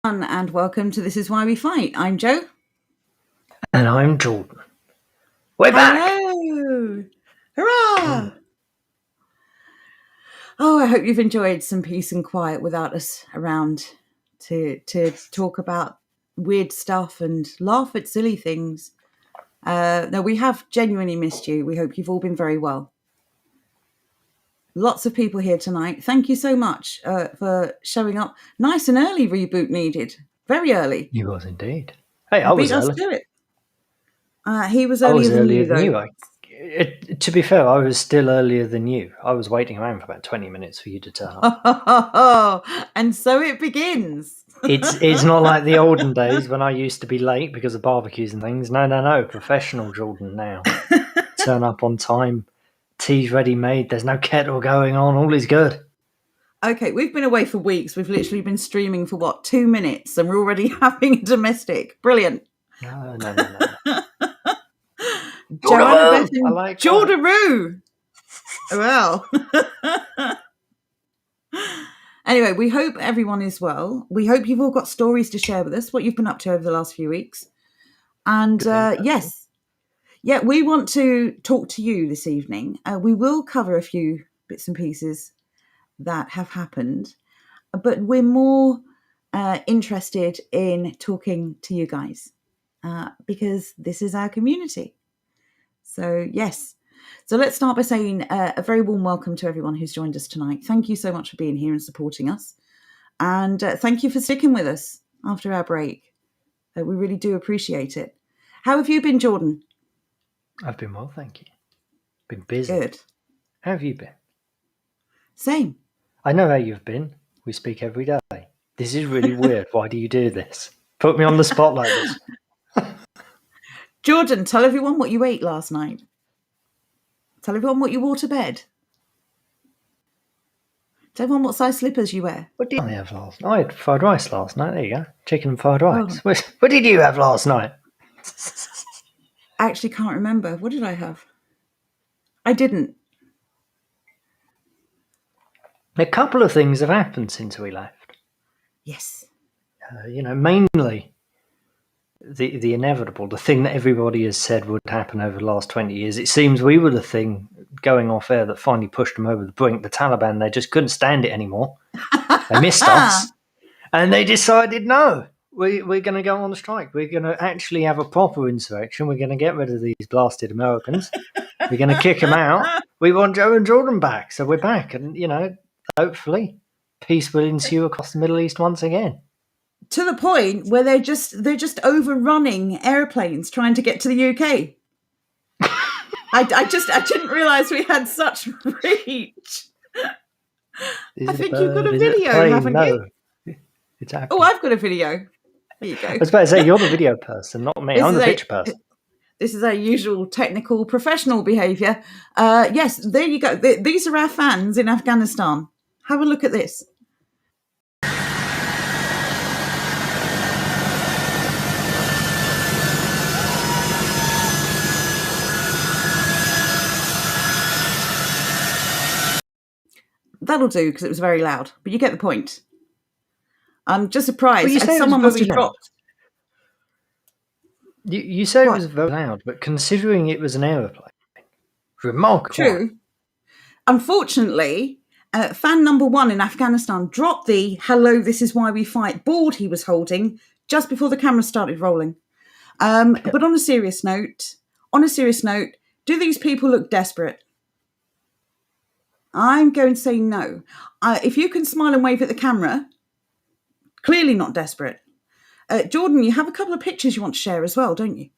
And welcome to This Is Why We Fight. I'm Joe. And I'm Jordan. We're back! Hello! Hurrah! Oh, I hope you've enjoyed some peace and quiet without us around to talk about weird stuff and laugh at silly things. No, we have genuinely missed you. We hope you've all been very well. Lots of people here tonight. Thank you so much for showing up. Nice and early reboot needed. Very early. You was indeed. Hey, I was early. He was earlier than you, though. To be fair, I was still earlier than you. I was waiting around for about 20 minutes for you to turn up. And so it begins. It's not like the olden days when I used to be late because of barbecues and things. No. Professional Jordan now. Turn up on time. Tea's ready made. There's no kettle going on. All is good. Okay, we've been away for weeks. We've literally been streaming for 2 minutes and we're already having a domestic. Brilliant. No. Joanna like Jordan-roo. Well. Anyway, we hope everyone is well. We hope you've all got stories to share with us, what you've been up to over the last few weeks. And we want to talk to you this evening. We will cover a few bits and pieces that have happened, but we're more interested in talking to you guys because this is our community. So, yes. So let's start by saying a very warm welcome to everyone who's joined us tonight. Thank you so much for being here and supporting us. And thank you for sticking with us after our break. We really do appreciate it. How have you been, Jordan? I've been well, thank you. Been busy. Good. How have you been? Same. I know how you've been. We speak every day. This is really weird. Why do you do this? Put me on the spot like this. Jordan, tell everyone what you ate last night. Tell everyone what you wore to bed. Tell everyone what size slippers you wear. What did I have last night? I had fried rice last night. There you go. Chicken and fried rice. Oh. What did you have last night? I actually can't remember. What did I have? I didn't. A couple of things have happened since we left. Yes. Mainly the inevitable, the thing that everybody has said would happen over the last 20 years. It seems we were the thing going off air that finally pushed them over the brink. The Taliban, they just couldn't stand it anymore. They missed us. And they decided, no, we're going to go on strike. We're going to actually have a proper insurrection. We're going to get rid of these blasted Americans. We're going to kick them out. We want Joe and Jordan back. So we're back. And, hopefully peace will ensue across the Middle East once again. To the point where they're just overrunning airplanes trying to get to the UK. I didn't realise we had such reach. I think you've got a video, haven't you? It's happening. Oh, I've got a video. Here you go. I was about to say, you're the video person, not me. I'm the picture person. This is our usual technical professional behaviour. Yes, there you go. These are our fans in Afghanistan. Have a look at this. That'll do because it was very loud, but you get the point. I'm just surprised. Someone must have dropped. You said it was very loud, but considering it was an aeroplane, remarkable. True. Unfortunately, fan number 1 in Afghanistan dropped the "Hello, this is why we fight" board he was holding just before the camera started rolling. But on a serious note, do these people look desperate? I'm going to say no. If you can smile and wave at the camera, clearly not desperate. Jordan, you have a couple of pictures you want to share as well, don't you?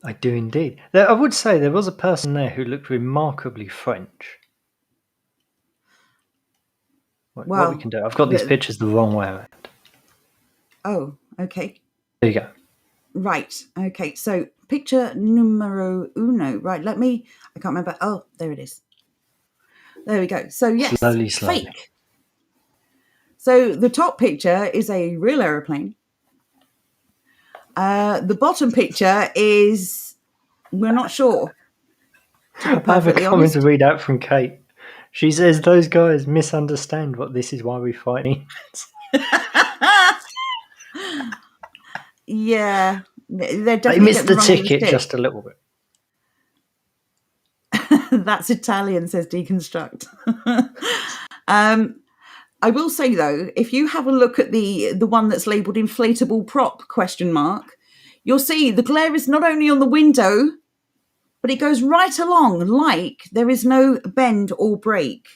I do indeed. I would say there was a person there who looked remarkably French. What we can do? I've got these pictures the wrong way around. Oh, okay. There you go. Right. Okay. So picture numero uno. Right. I can't remember. Oh, there it is. There we go. So yes, slowly. Fake. So the top picture is a real aeroplane. The bottom picture is, we're not sure. I have a comment to read out from Kate. She says, those guys misunderstand what "this is why we fight" means. Yeah, they're They definitely missed getting the wrong with the ticket stick. just a little bit. That's Italian, says Deconstruct. I will say though, if you have a look at the one that's labelled inflatable prop ? You'll see the glare is not only on the window, but it goes right along like there is no bend or break.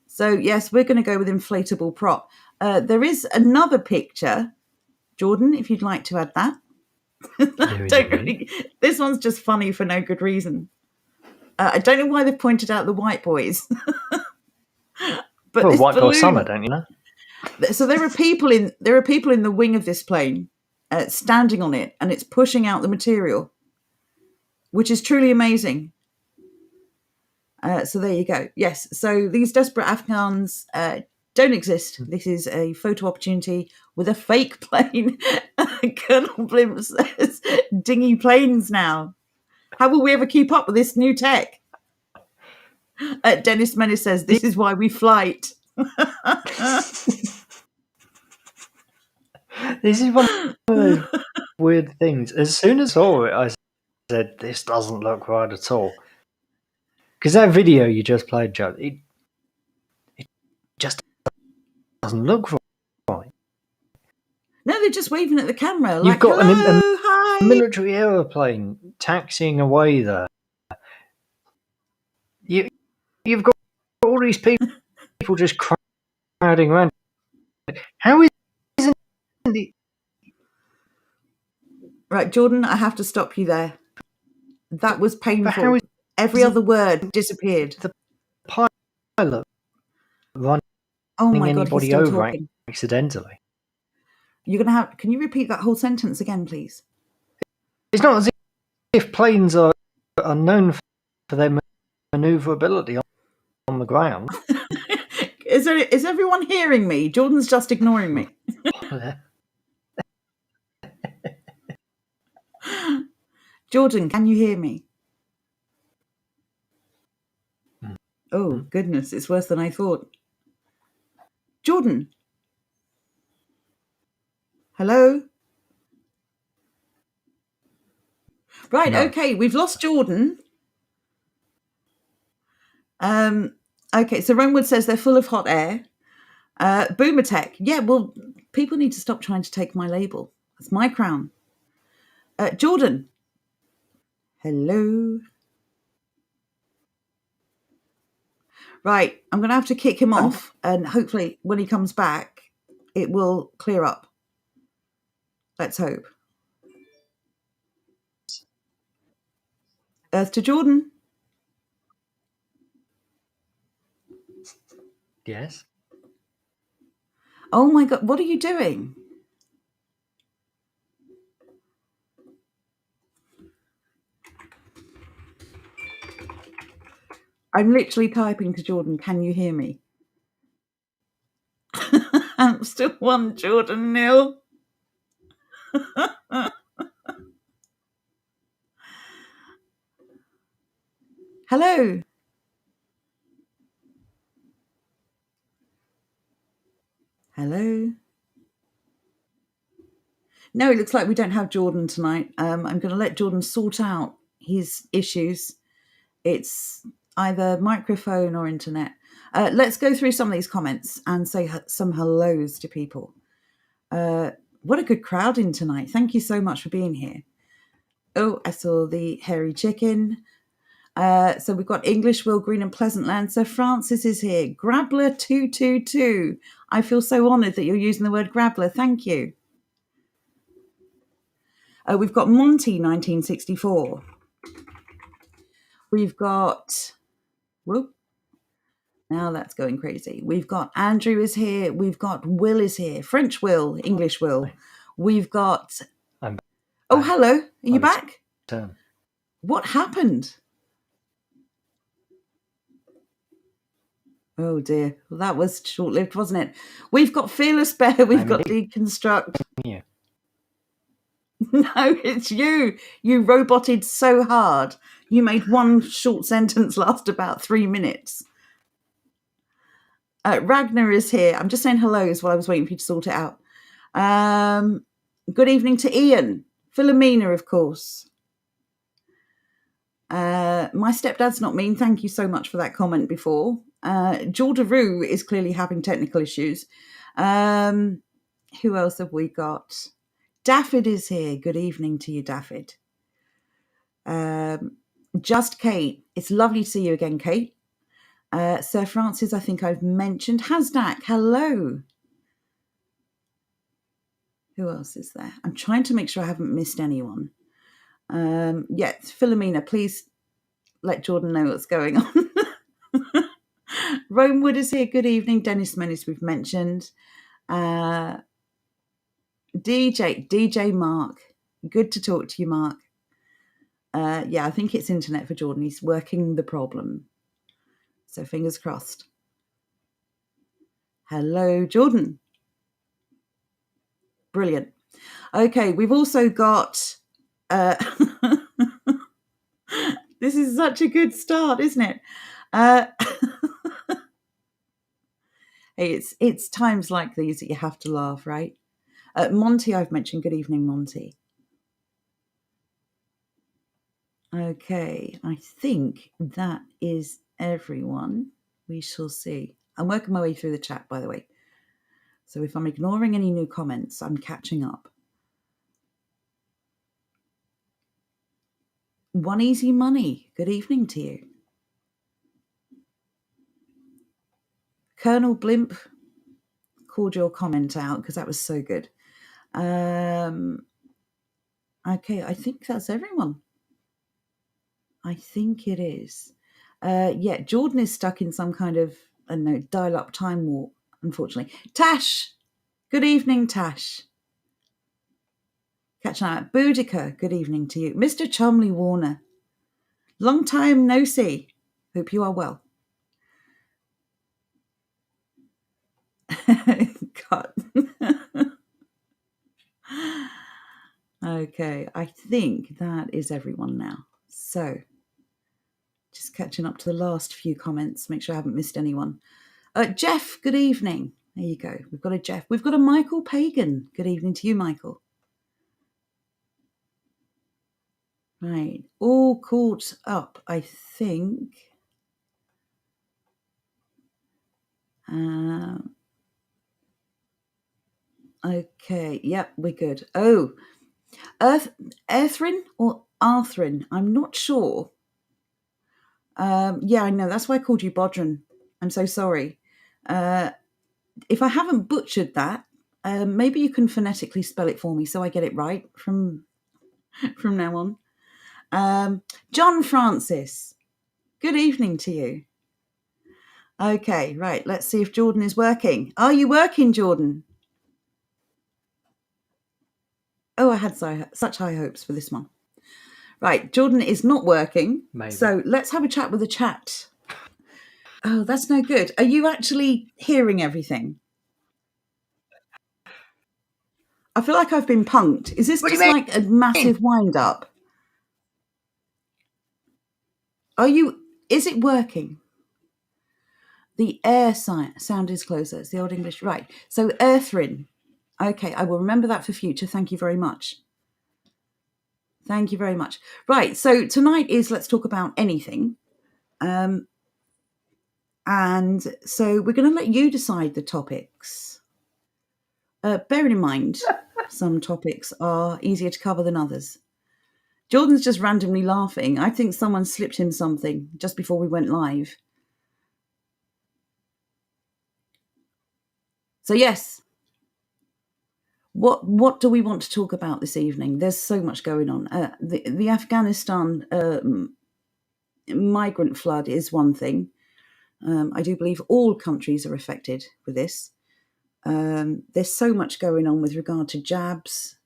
So yes, we're going to go with inflatable prop. There is another picture, Jordan, if you'd like to add that. This one's just funny for no good reason. I don't know why they've pointed out the white boys. But this White balloon, Boy Summer, don't you know? So there are people in the wing of this plane standing on it, and it's pushing out the material, which is truly amazing. So there you go. Yes, so these desperate Afghans don't exist. This is a photo opportunity with a fake plane. Colonel Blimp says, dingy planes now. How will we ever keep up with this new tech? Dennis Menace says, this is why we flight. This is one of those weird things. As soon as I saw it, I said, this doesn't look right at all. Because that video you just played, Joe, it just doesn't look right. No, they're just waving at the camera. You've Like, got hello, a hi. military aeroplane taxiing away there. You've got all these people just crowding around. How isn't it? Right, Jordan, I have to stop you there. That was painful. Every other word disappeared. The pilot running Oh my God, he's anybody still over talking. accidentally. You're going to have... Can you repeat that whole sentence again, please? It's not as if planes are known for their manoeuvrability on the ground. Is everyone hearing me? Jordan's just ignoring me. Jordan, can you hear me? Oh, goodness, it's worse than I thought. Jordan? Hello? Right, no. Okay, we've lost Jordan. Okay, so Romewood says they're full of hot air. Boomer Tech, yeah, well, people need to stop trying to take my label. That's my crown. Jordan? Hello? Right, I'm going to have to kick him off, and hopefully when he comes back, it will clear up. Let's hope. Earth to Jordan. Yes. Oh my God, what are you doing? I'm literally typing to Jordan, can you hear me? Hamster 1, Jordan 0. Hello. Hello. No, it looks like we don't have Jordan tonight. I'm going to let Jordan sort out his issues. It's either microphone or internet. Let's go through some of these comments and say some hellos to people. What a good crowd in tonight. Thank you so much for being here. Oh, I saw the hairy chicken. So we've got English, Will Green and Pleasantland. So Francis is here. Grabler 222. I feel so honoured that you're using the word grabler. Thank you. We've got Monty 1964. We've got... Whoop. Now that's going crazy. We've got Andrew is here. We've got Will is here. French Will, English Will. We've got... Oh, hello. Are you back? What happened? Oh, dear. Well, that was short-lived, wasn't it? We've got Fearless Bear. We've got Deconstruct. Yeah. No, it's you. You roboted so hard. You made one short sentence last about 3 minutes. Ragnar is here. I'm just saying hellos while I was waiting for you to sort it out. Good evening to Ian. Philomena, of course. My stepdad's not mean. Thank you so much for that comment before. Jordaroo is clearly having technical issues. Who else have we got? Daffyd is here. Good evening to you, Daffyd. Just Kate. It's lovely to see you again, Kate. Sir Francis, I think I've mentioned. Hasdak, hello. Who else is there? I'm trying to make sure I haven't missed anyone. Philomena, please let Jordan know what's going on. Rome Wood is here. Good evening. Dennis Menace, we've mentioned. DJ Mark. Good to talk to you, Mark. I think it's internet for Jordan. He's working the problem. So fingers crossed. Hello, Jordan. Brilliant. Okay, we've also got... this is such a good start, isn't it? Hey, it's times like these that you have to laugh, right? Monty, I've mentioned. Good evening, Monty. Okay, I think that is everyone. We shall see. I'm working my way through the chat, by the way. So if I'm ignoring any new comments, I'm catching up. One Easy Money, good evening to you. Colonel Blimp called your comment out because that was so good. Okay, I think that's everyone. I think it is. Jordan is stuck in some kind of, I don't know, dial-up time warp, unfortunately. Tash! Good evening, Tash. Catching out. Boudica, good evening to you. Mr. Chumley Warner. Long time no see. Hope you are well. God. Okay, I think that is everyone now. So, just catching up to the last few comments. Make sure I haven't missed anyone. Jeff, good evening. There you go. We've got a Jeff. We've got a Michael Pagan. Good evening to you, Michael. Right. All caught up, I think. Okay. Yep, we're good. Oh, Earthrin or Arthrin? I'm not sure. I know. That's why I called you Bodrin. I'm so sorry. If I haven't butchered that, maybe you can phonetically spell it for me so I get it right from now on. John Francis, good evening to you. Okay, right. Let's see if Jordan is working. Are you working, Jordan? Oh, I had such high hopes for this one. Right, Jordan is not working. Maybe. So let's have a chat with the chat. Oh, that's no good. Are you actually hearing everything? I feel like I've been punked. Is this just like a massive wind-up? Is it working? The air sound is closer. It's the Old English. Right. So Earthrin. Okay, I will remember that for future. Thank you very much. Thank you very much. Right, so tonight is Let's Talk About Anything. And so we're going to let you decide the topics. Bearing in mind, some topics are easier to cover than others. Jordan's just randomly laughing. I think someone slipped him something just before we went live. So yes, what do we want to talk about this evening? There's so much going on. The Afghanistan migrant flood is one thing. I do believe all countries are affected with this. There's so much going on with regard to jabs.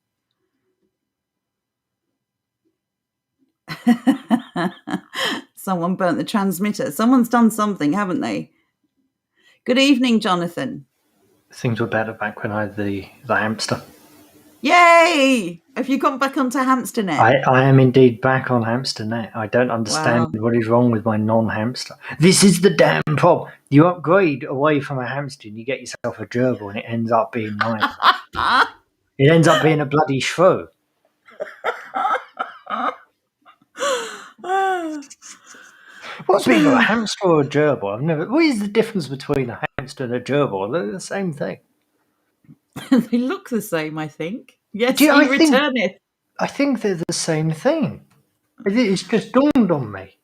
Someone burnt the transmitter. Someone's done something, haven't they? Good evening, Jonathan. Things were better back when I had the hamster. Yay! Have you gone back onto HamsterNet? I am indeed back on HamsterNet. I don't understand what is wrong with my non-hamster. This is the damn problem. You upgrade away from a hamster and you get yourself a gerbil and it ends up being nice. It ends up being a bloody shrew. What's either a hamster or a gerbil? I've never. What is the difference between a hamster and a gerbil? They're the same thing. They look the same, I think. Yes, Do you, he returneth. I think they're the same thing. It's just dawned on me.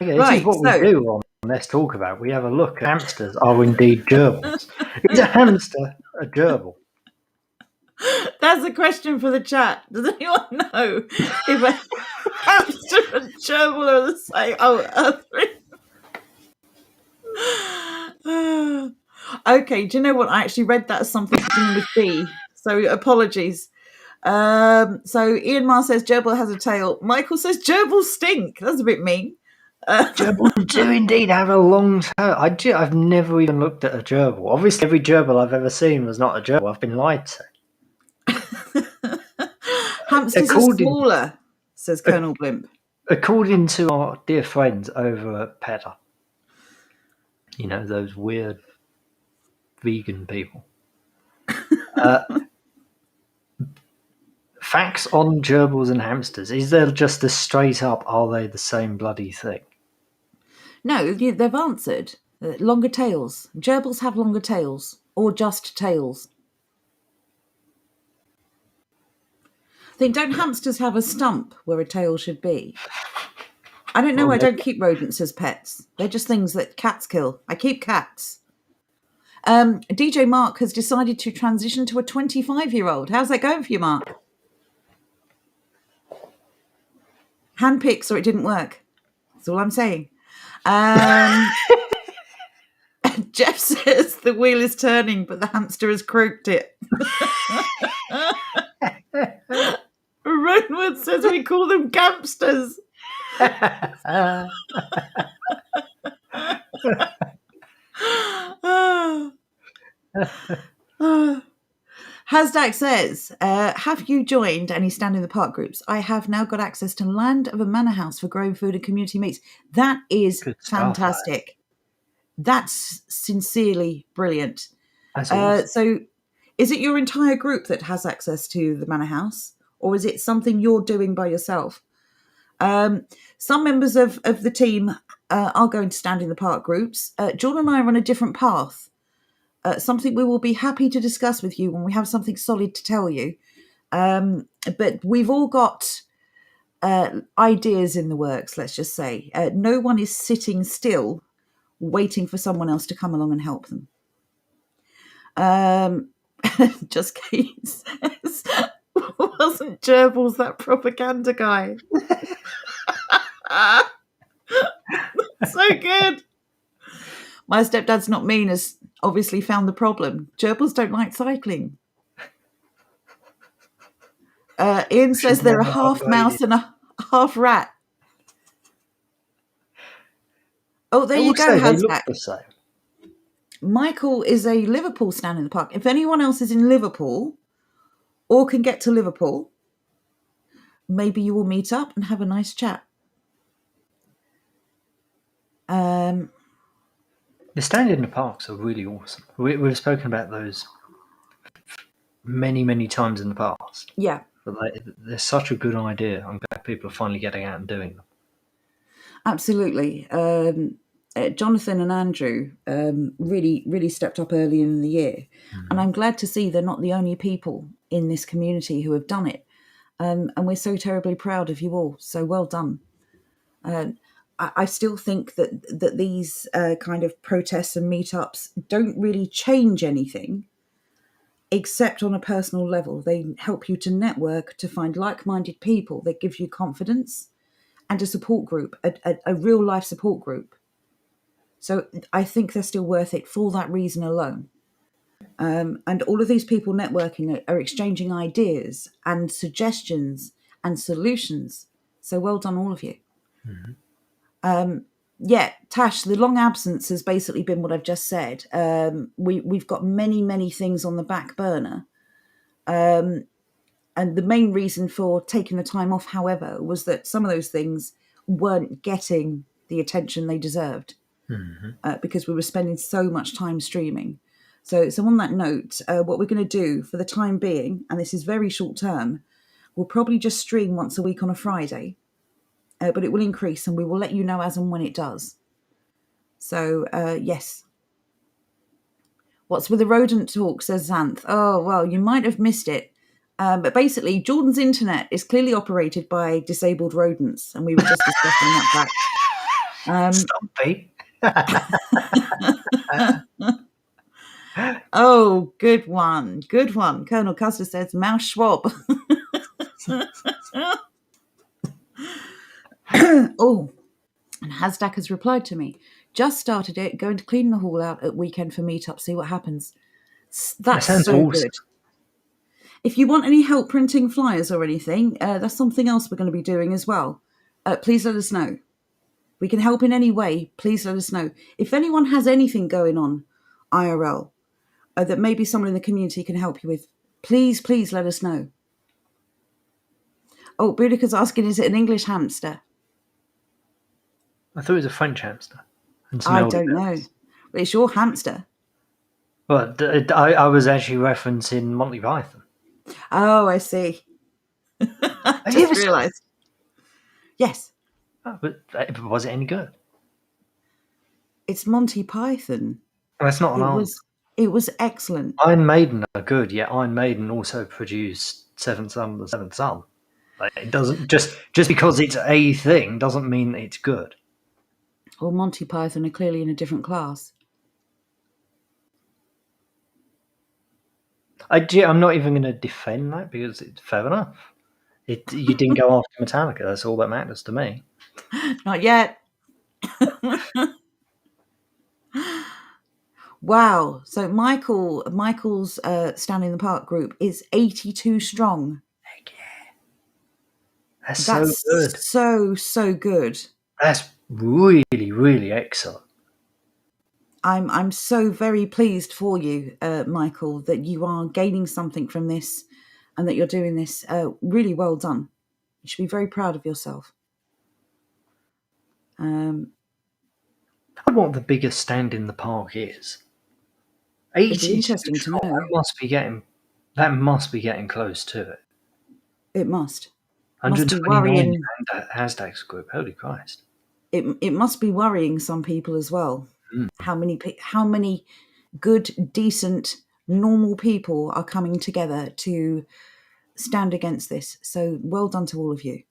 Okay, this is Right, what we so do on Let's Talk About. We have a look at hamsters are indeed gerbils. Is a hamster a gerbil? that's a question for the chat. Does anyone know if a hamster and gerbil are the same? Okay, do you know what? I actually read that as something beginning with B, so apologies. So Ian Marr says gerbil has a tail. Michael says gerbils stink. That's a bit mean. Gerbils do indeed have a long tail. I've never even looked at a gerbil. Obviously, every gerbil I've ever seen was not a gerbil. I've been lied to. Hamsters are smaller, says Colonel Blimp. According to our dear friends over at PETA, you know, those weird vegan people. Facts on gerbils and hamsters. Is there just a straight up, are they the same bloody thing? No, they've answered. Longer tails. Gerbils have longer tails, or just tails. I think, don't hamsters have a stump where a tail should be? I don't know. Well, I don't keep rodents as pets. They're just things that cats kill. I keep cats. DJ Mark has decided to transition to a 25-year-old. How's that going for you, Mark? Handpicks or it didn't work. That's all I'm saying. Jeff says the wheel is turning, but the hamster has croaked it. Renwood says we call them gampsters. Hasdak says, have you joined any Stand in the Park groups? I have now got access to Land of a Manor House for growing food and community meets. That is fantastic. That's sincerely brilliant. Awesome. So is it your entire group that has access to the Manor House, or is it something you're doing by yourself? Some members of the team are going to Stand in the Park groups. John and I are on a different path. Something we will be happy to discuss with you when we have something solid to tell you. But we've all got ideas in the works, let's just say. No one is sitting still waiting for someone else to come along and help them. Just Kate says, wasn't Gerbils that propaganda guy? So good. My stepdad's not mean has obviously found the problem. Gerbils don't like cycling. Ian says they're a half mouse and a half rat. Oh, there you go, They look the same. Michael is a Liverpool Stand in the Park. If anyone else is in Liverpool or can get to Liverpool, maybe you will meet up and have a nice chat. The Stand in the Parks are really awesome. We've spoken about those many, many times in the past. Yeah. But they're such a good idea. I'm glad people are finally getting out and doing them. Absolutely. Jonathan and Andrew really, really stepped up early in the year. Mm-hmm. And I'm glad to see they're not the only people in this community who have done it. And we're so terribly proud of you all. So well done. I still think that these kind of protests and meetups don't really change anything, except on a personal level. They help you to network, to find like-minded people that give you confidence, and a support group, a real-life support group. So I think they're still worth it for that reason alone. And all of these people networking are exchanging ideas and suggestions and solutions. So well done, all of you. Mm-hmm. Tash, the long absence has basically been what I've just said. We've got many, many things on the back burner. And the main reason for taking the time off, however, was that some of those things weren't getting the attention they deserved. Mm-hmm. Because we were spending so much time streaming. So on that note, what we're going to do for the time being, and this is very short term, we'll probably just stream once a week on a Friday, but it will increase and we will let you know as and when it does. So, yes. What's with the rodent talk, says Xanth. Oh, well, you might have missed it. But basically, Jordan's internet is clearly operated by disabled rodents, and we were just discussing that fact. Stumpy. Oh, good one. Good one. Colonel Custer says, Mouse Schwab. Oh, and Hasdak has replied to me. Just started it, going to clean the hall out at weekend for meetup, see what happens. That's sounds so awesome. good. If you want any help printing flyers or anything, that's something else we're going to be doing as well. Please let us know. We can help in any way. Please let us know. If anyone has anything going on IRL that maybe someone in the community can help you with, please let us know. Oh, Boudica's asking, is it an English hamster? I thought it was a French hamster. I don't know. But it's your hamster. But I was actually referencing Monty Python. Oh, I see. I just realised. Yes. Oh, but was it any good? It's Monty Python. That's not an answer. It was excellent. Iron Maiden are good, yet Iron Maiden also produced Seventh Son of the Seventh Son. Like, it doesn't just because it's a thing doesn't mean it's good. Well, Monty Python are clearly in a different class. I'm not even going to defend that because it's fair enough. You didn't go after Metallica. That's all that matters to me. Not yet. Wow. So Michael's Stand in the Park group is 82 strong. Heck yeah. That's so good. So good. That's really, really excellent. I'm so very pleased for you, Michael, that you are gaining something from this and that you're doing this. Really well done. You should be very proud of yourself. I wonder what the biggest stand in the park is. 80 it'd be interesting to know. That must be getting close to it. It must. 129 Hashtag's group. Holy Christ! It must be worrying some people as well. How many good, decent, normal people are coming together to stand against this? So well done to all of you.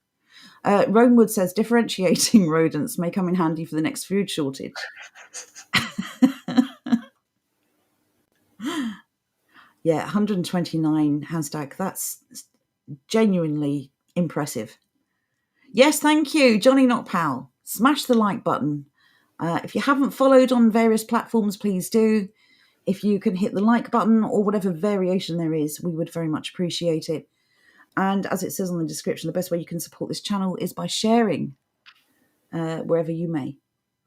Romewood says differentiating rodents may come in handy for the next food shortage. Yeah, 129 Hashtag. That's genuinely impressive. Yes, thank you, Johnny Not Pal. Smash the like button. If you haven't followed on various platforms, please do. If you can hit the like button or whatever variation there is, we would very much appreciate it. And as it says on the description, the best way you can support this channel is by sharing wherever you may.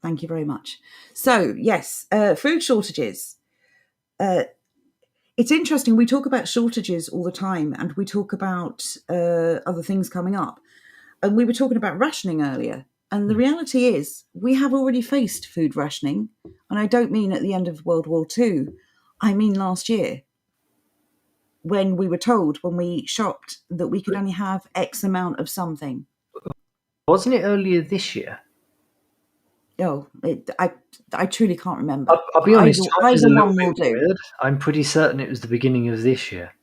Thank you very much. So, yes, food shortages. It's interesting. We talk about shortages all the time and we talk about other things coming up. And we were talking about rationing earlier. And the reality is we have already faced food rationing. And I don't mean at the end of World War II. I mean last year, when we were told, when we shopped, that we could only have X amount of something. Wasn't it earlier this year? Oh, I truly can't remember. I'll be honest, either one will do. Weird. I'm pretty certain it was the beginning of this year.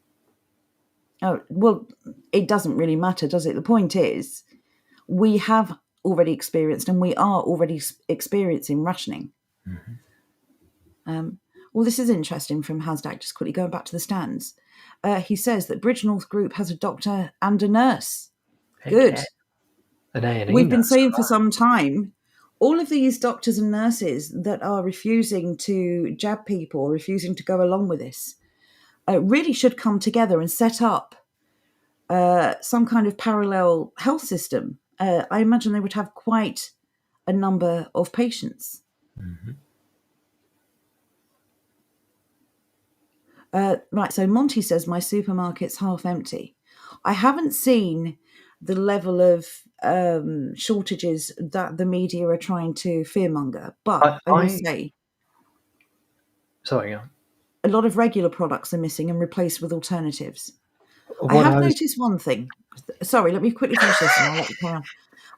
Oh, well, it doesn't really matter, does it? The point is, we have already experienced and we are already experiencing rationing. Well, this is interesting from Hasdak, just quickly going back to the stands. He says that Bridge North Group has a doctor and a nurse. Heck Good. Yeah. An A&E We've been nurse, saying for some time, all of these doctors and nurses that are refusing to jab people, refusing to go along with this, really should come together and set up some kind of parallel health system. I imagine they would have quite a number of patients. Right, so Monty says, my supermarket's half empty. I haven't seen the level of shortages that the media are trying to fearmonger, but I will say... Sorry, yeah. a lot of regular products are missing and replaced with alternatives. I What have I was noticed one thing. Sorry, let me quickly finish this and I'll let you carry on.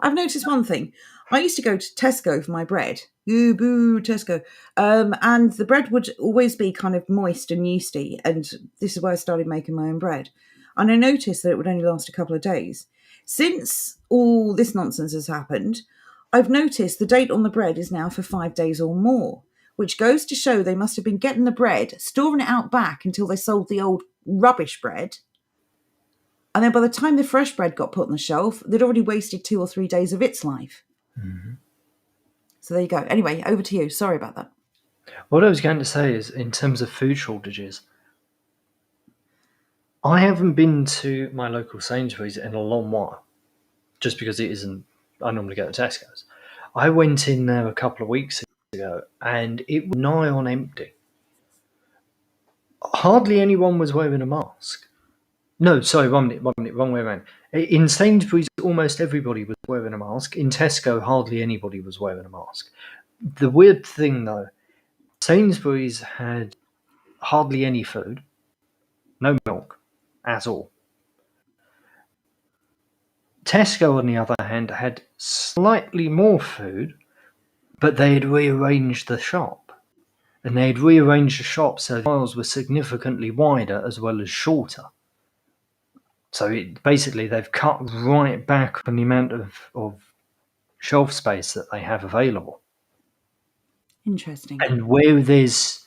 I've noticed one thing. I used to go to Tesco for my bread. Boo, boo, Tesco. And the bread would always be kind of moist and yeasty. And this is where I started making my own bread. And I noticed that it would only last a couple of days. Since all this nonsense has happened, I've noticed the date on the bread is now for 5 days or more, which goes to show they must have been getting the bread, storing it out back until they sold the old rubbish bread. And then by the time the fresh bread got put on the shelf, they'd already wasted 2 or 3 days of its life. Mm-hmm. So there you go. Anyway, over to you. Sorry about that. What I was going to say is, in terms of food shortages, I haven't been to my local Sainsbury's in a long while, just because it isn't. I normally go to Tesco's. I went in there a couple of weeks ago, and it was nigh on empty. Hardly anyone was wearing a mask. No, sorry, 1 minute, wrong way around. In Sainsbury's, almost everybody was wearing a mask. In Tesco, hardly anybody was wearing a mask. The weird thing, though, Sainsbury's had hardly any food, no milk at all. Tesco, on the other hand, had slightly more food, but they had rearranged the shop. And they had rearranged the shop so the aisles were significantly wider as well as shorter. So basically, they've cut right back on the amount of shelf space that they have available. Interesting. And where there's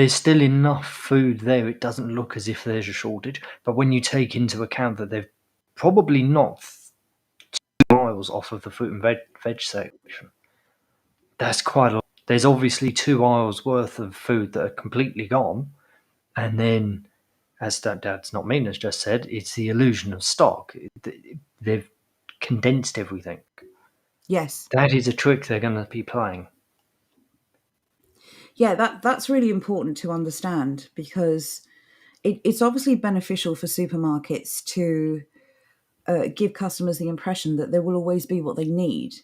still enough food there, it doesn't look as if there's a shortage. But when you take into account that they've probably not 2 miles off of the fruit and veg section, that's quite a lot. There's obviously 2 aisles worth of food that are completely gone. And then, as Dad's Not Mean has just said, it's the illusion of stock. They've condensed everything. Yes. That is a trick they're going to be playing. Yeah, that's really important to understand, because it's obviously beneficial for supermarkets to give customers the impression that there will always be what they need.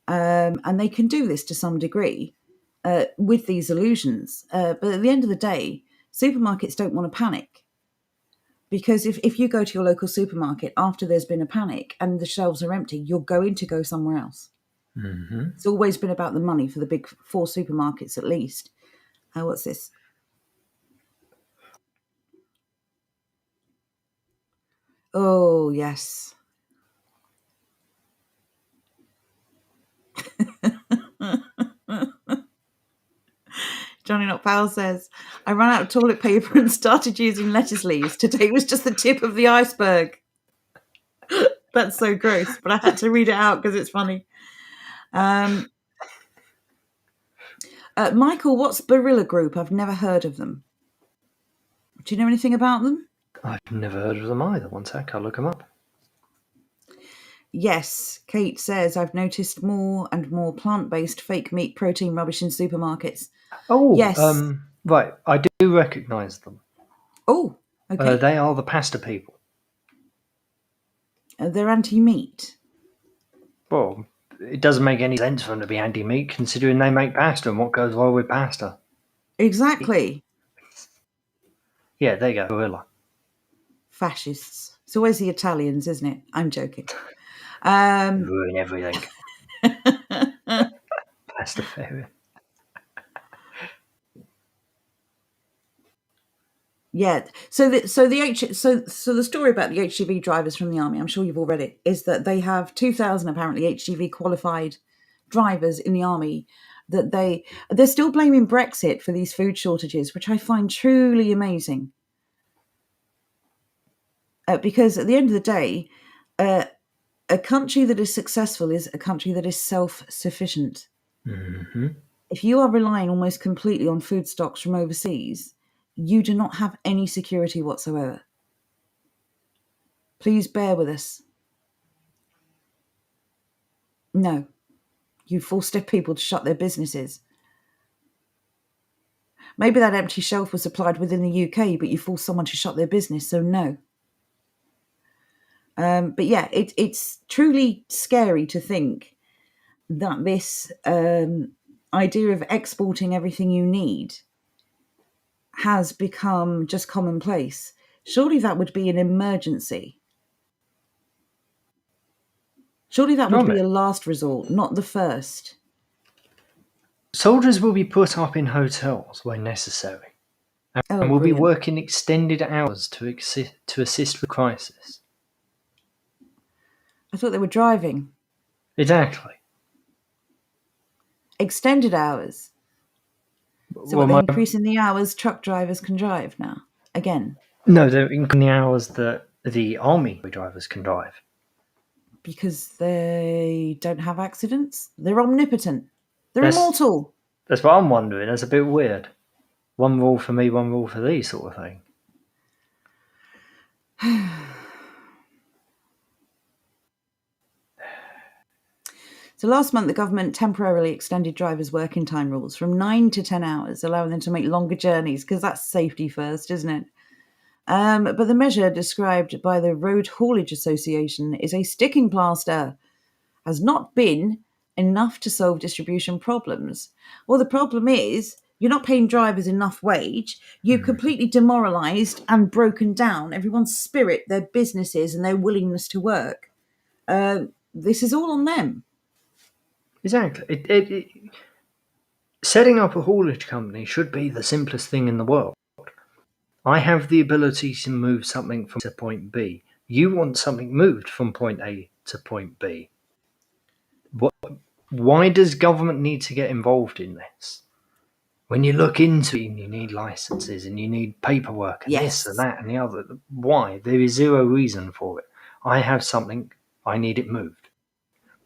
And they can do this to some degree with these illusions. But at the end of the day, supermarkets don't want to panic. Because if you go to your local supermarket after there's been a panic and the shelves are empty, you're going to go somewhere else. Mm-hmm. It's always been about the money for the big 4 supermarkets at least. What's this? Oh, yes. Johnny Not Powell says, I ran out of toilet paper and started using lettuce leaves. Today was just the tip of the iceberg. That's so gross, but I had to read it out because it's funny. Michael, what's Barilla Group? I've never heard of them. Do you know anything about them? I've never heard of them either. One sec, I'll look them up. Yes, Kate says, I've noticed more and more plant-based fake meat protein rubbish in supermarkets. Oh, yes. Right, I do recognise them. Oh, okay. They are the pasta people. They're anti-meat. Well, it doesn't make any sense for them to be anti-meat, considering they make pasta, and what goes well with pasta? Exactly. Yeah, there you go, Barilla. Fascists. It's always the Italians, isn't it? I'm joking. Ruin everything. Pastafarian. Yeah. So the story about the HGV drivers from the army, I'm sure you've all read it, is that they have 2,000 apparently HGV qualified drivers in the army. That they're still blaming Brexit for these food shortages, which I find truly amazing. Because at the end of the day, a country that is successful is a country that is self-sufficient. Mm-hmm. If you are relying almost completely on food stocks from overseas, you do not have any security whatsoever. Please bear with us. No, you forced people to shut their businesses. Maybe that empty shelf was supplied within the UK, but you forced someone to shut their business, so no. But yeah, it's truly scary to think that this idea of exporting everything you need has become just commonplace. Surely that would be an emergency. Surely that would be a last resort, not the first. Soldiers will be put up in hotels where necessary, and will be Brilliant. working extended hours to assist with crisis. I thought they were driving. Exactly. Extended hours. So they're increasing the hours truck drivers can drive now? Again? No, they're increasing the hours that the army drivers can drive. Because they don't have accidents? They're omnipotent. They're immortal. That's what I'm wondering. That's a bit weird. One rule for me, one rule for thee, sort of thing. So last month, the government temporarily extended drivers' working time rules from 9 to 10 hours, allowing them to make longer journeys, because that's safety first, isn't it? But the measure, described by the Road Haulage Association, is a sticking plaster, has not been enough to solve distribution problems. Well, the problem is you're not paying drivers enough wage. You've completely demoralised and broken down everyone's spirit, their businesses, and their willingness to work. This is all on them. Exactly. Setting up a haulage company should be the simplest thing in the world. I have the ability to move something from to point B. You want something moved from point A to point B. Why does government need to get involved in this? When you look into it, you need licenses and you need paperwork and this and that and the other. Why? There is zero reason for it. I have something, I need it moved.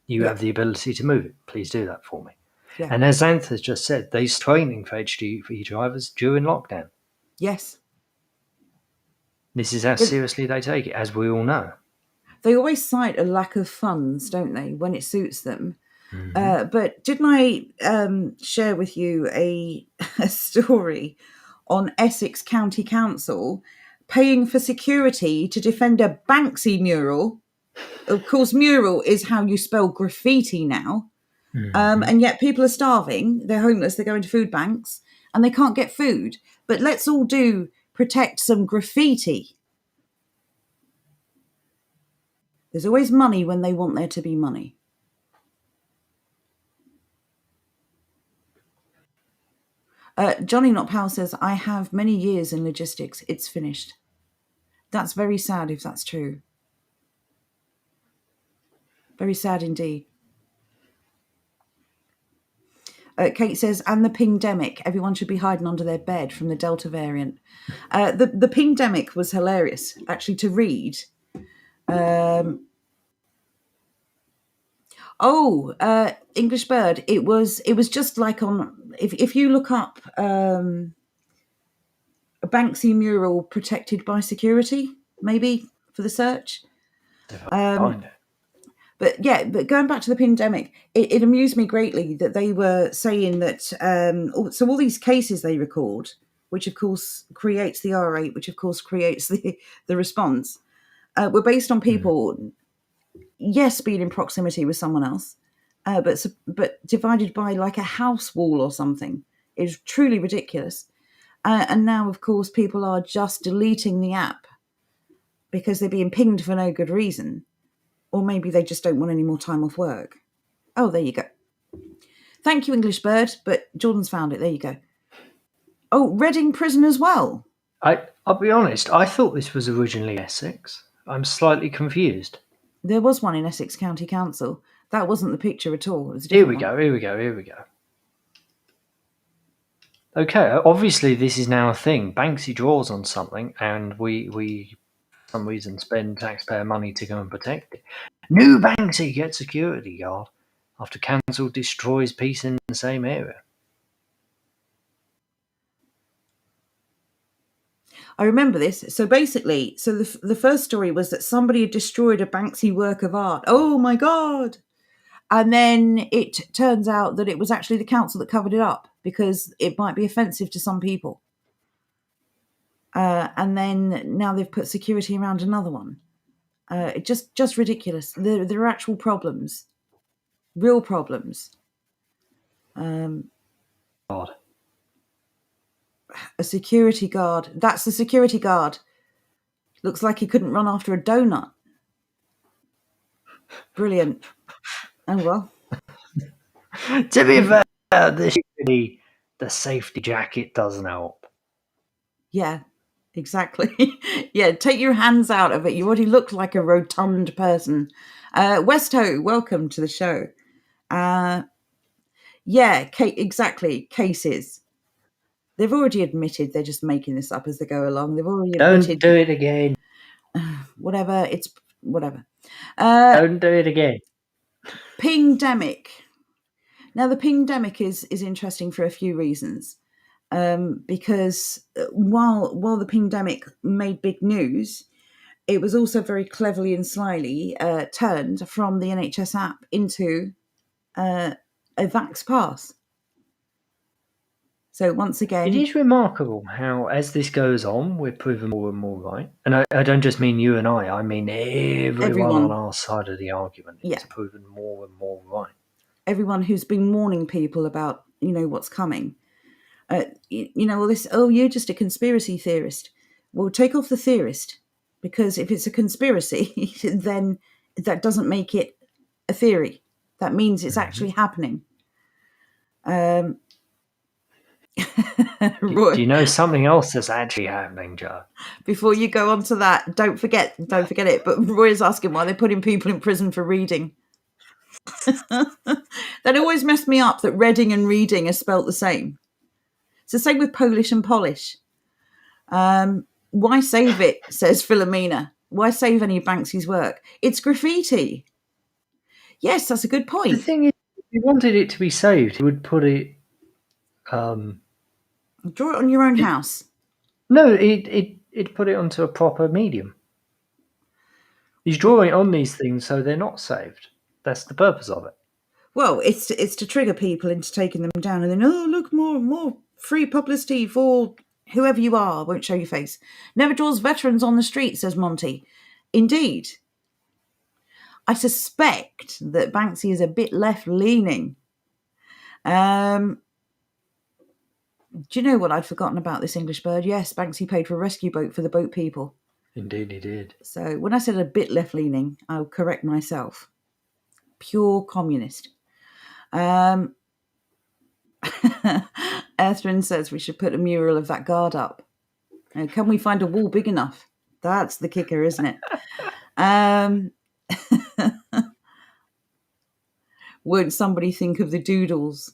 You have the ability to move it. Please do that for me. Yeah. And as Xantha's just said, there's training for HGV drivers during lockdown. Yes. This is how seriously they take it, as we all know. They always cite a lack of funds, don't they, when it suits them. But didn't I share with you a story on Essex County Council paying for security to defend a Banksy mural? Of course, mural is how you spell graffiti now. And yet people are starving. They're homeless. They're going to food banks and they can't get food. But let's all protect some graffiti. There's always money when they want there to be money. Johnny Not Powell says, I have many years in logistics. It's finished. That's very sad if that's true. Very sad indeed. Kate says, and the pingdemic. Everyone should be hiding under their bed from the Delta variant. The pingdemic was hilarious, actually, to read. English Bird. It was just like on, if you look up a Banksy mural protected by security, maybe for the search. But going back to the pandemic, it amused me greatly that they were saying that so all these cases they record, which of course creates the R rate, which of course creates the response, were based on people, yes, being in proximity with someone else, but divided by like a house wall or something. It was truly ridiculous. And now, of course, people are just deleting the app because they're being pinged for no good reason. Or maybe they just don't want any more time off work. Oh, there you go. Thank you, English Bird, but Jordan's found it. There you go. Oh, Reading Prison as well. I'll be honest, I thought this was originally Essex. I'm slightly confused. There was one in Essex County Council. That wasn't the picture at all. It was a Here we go. Okay, obviously this is now a thing. Banksy draws on something, and we for some reason spend taxpayer money to go and protect it. New Banksy gets security guard after council destroys peace in the same area. I remember this. So basically, the first story was that somebody had destroyed a Banksy work of art. Oh my God. And then it turns out that it was actually the council that covered it up because it might be offensive to some people. And then now they've put security around another one. Just ridiculous. There are actual problems, real problems. God. A security guard. That's the security guard. Looks like he couldn't run after a donut. Brilliant. Oh, well. To be fair, the safety jacket doesn't help. Yeah, exactly. Yeah, take your hands out of it. You already look like a rotund person. Westho, welcome to the show. Yeah, exactly. Cases. They've already admitted they're just making this up as they go along. They've already admitted. Don't do it again. Whatever. It's whatever. Don't do it again. Pingdemic. Now, the pingdemic is interesting for a few reasons. Because while the pingdemic made big news, it was also very cleverly and slyly turned from the NHS app into a Vax Pass. So once again, it is remarkable how, as this goes on, we're proven more and more right. And I don't just mean you and I mean everyone on our side of the argument is proven more and more right. Everyone who's been warning people about, what's coming. All this, you're just a conspiracy theorist. Well, take off the theorist, because if it's a conspiracy, then that doesn't make it a theory. That means it's actually happening. Do you know something else that's actually happening, Joe? Before you go on to that, don't forget it. But Roy is asking why they're putting people in prison for reading. That always messed me up, that reading and reading are spelt the same. It's the same with Polish and polish. Why save it, says Philomena. Why save any of Banksy's work? It's graffiti. Yes, that's a good point. The thing is, if you wanted it to be saved, he would put it... draw it on your own house. No, it'd put it onto a proper medium. He's drawing on these things so they're not saved. That's the purpose of it. Well, it's to trigger people into taking them down, and then, look, more free publicity for whoever you are. Won't show your face. Never draws veterans on the street, says Monty. Indeed. I suspect that Banksy is a bit left-leaning. Do you know what I'd forgotten about this English bird? Yes, Banksy paid for a rescue boat for the boat people. Indeed he did. So when I said a bit left-leaning, I'll correct myself. Pure communist. Earthrin says we should put a mural of that guard up. Can we find a wall big enough? That's the kicker, isn't it? Won't somebody think of the doodles?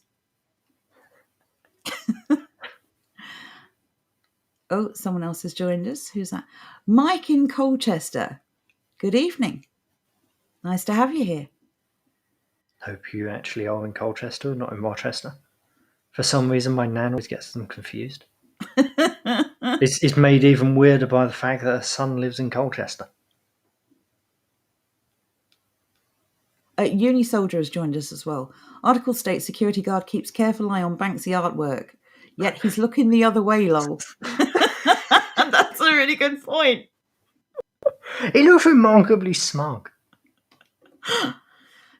Oh, someone else has joined us. Who's that? Mike in Colchester. Good evening. Nice to have you here. Hope you actually are in Colchester, not in Rochester. For some reason, my nan always gets them confused. It's made even weirder by the fact that her son lives in Colchester. Uni Soldier has joined us as well. Article states security guard keeps careful eye on Banksy artwork, yet he's looking the other way, lol. That's a really good point. He looks remarkably smug.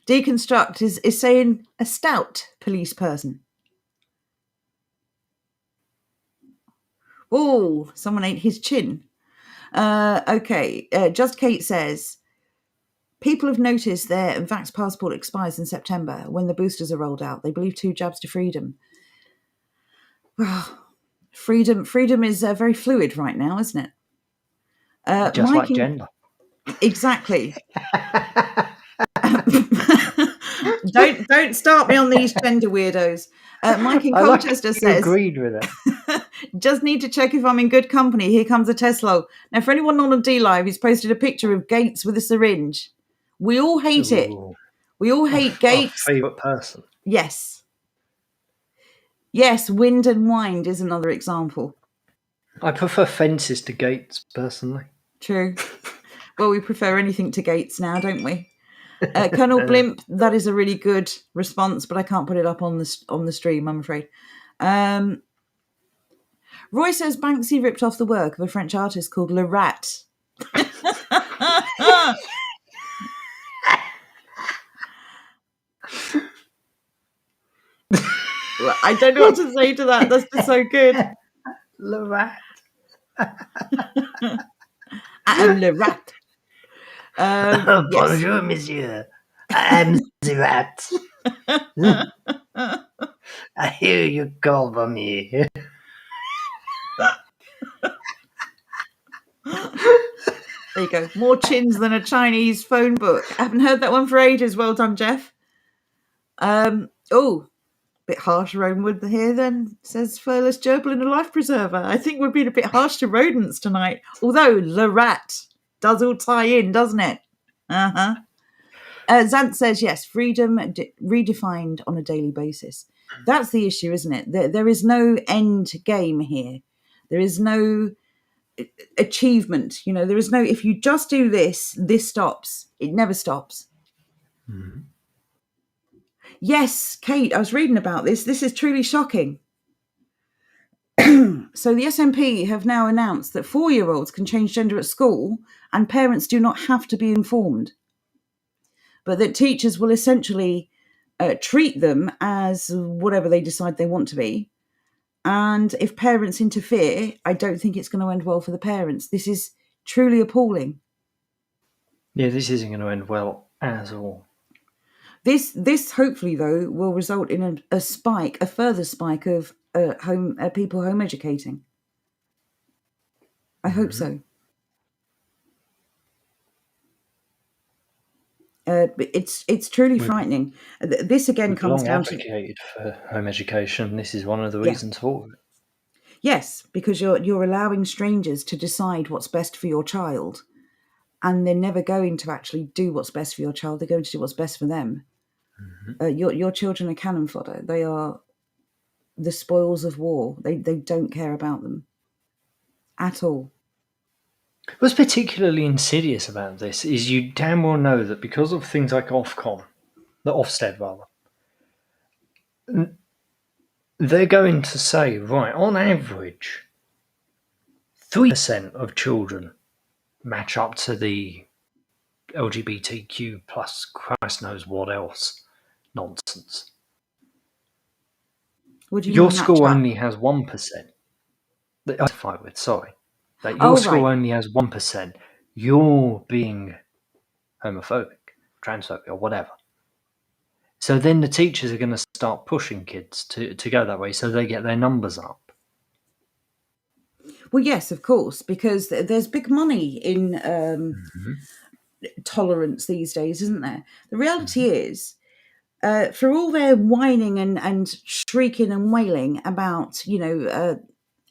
Deconstruct is saying a stout police person. Oh, someone ate his chin. Okay, Just Kate says, people have noticed their Vax passport expires in September when the boosters are rolled out. They believe 2 jabs to freedom. Well, freedom is very fluid right now, isn't it? Just like gender. Exactly. Don't start me on these gender weirdos. Mike in Colchester says, agreed with it. Just need to check if I'm in good company. Here comes a Tesla. Now, for anyone not on D Live, he's posted a picture of Gates with a syringe. We all hate it. We all hate Gates. Our favourite person. Yes. Yes, Wind and Wind is another example. I prefer fences to Gates, personally. True. Well, we prefer anything to Gates now, don't we? Colonel Blimp, that is a really good response, but I can't put it up on the stream, I'm afraid. Roy says Banksy ripped off the work of a French artist called Le Rat. Well, I don't know what to say to that. That's just so good. Le rat. Le rat. Yes. Bonjour, monsieur. I am the rat. I hear you call for me. There you go. More chins than a Chinese phone book. I haven't heard that one for ages. Well done, Jeff. Bit harsh Romewood here then, says Furless Gerbil in a life preserver. I think we're being a bit harsh to rodents tonight. Although Le Rat does all tie in, doesn't it? Uh-huh. Zant says, yes, freedom redefined on a daily basis. That's the issue, isn't it? There is no end game here. There is no achievement. There is no, if you just do this stops. It never stops. Mm-hmm. Yes, Kate, I was reading about this. This is truly shocking. So the SNP have now announced that 4-year-olds can change gender at school and parents do not have to be informed, but that teachers will essentially treat them as whatever they decide they want to be. And if parents interfere, I don't think it's going to end well for the parents. This is truly appalling. Yeah, this isn't going to end well at all. This hopefully, though, will result in a further spike of people home educating. I hope so. It's truly frightening. This again comes down to advocated for home education. This is one of the reasons for it. Yes, because you're allowing strangers to decide what's best for your child, and they're never going to actually do what's best for your child. They're going to do what's best for them. Mm-hmm. Your children are cannon fodder. They are the spoils of war. They don't care about them at all. What's particularly insidious about this is you damn well know that because of things like Ofsted, they're going to say, right, on average, 3% of children match up to the LGBTQ plus Christ knows what else nonsense. What do you Your mean school only has 1%. Identify with, sorry. That your school only has 1%. You're being homophobic, transphobic, or whatever. So then the teachers are going to start pushing kids to go that way so they get their numbers up. Well, yes, of course, because there's big money in tolerance these days, isn't there? The reality is, for all their whining and shrieking and wailing about,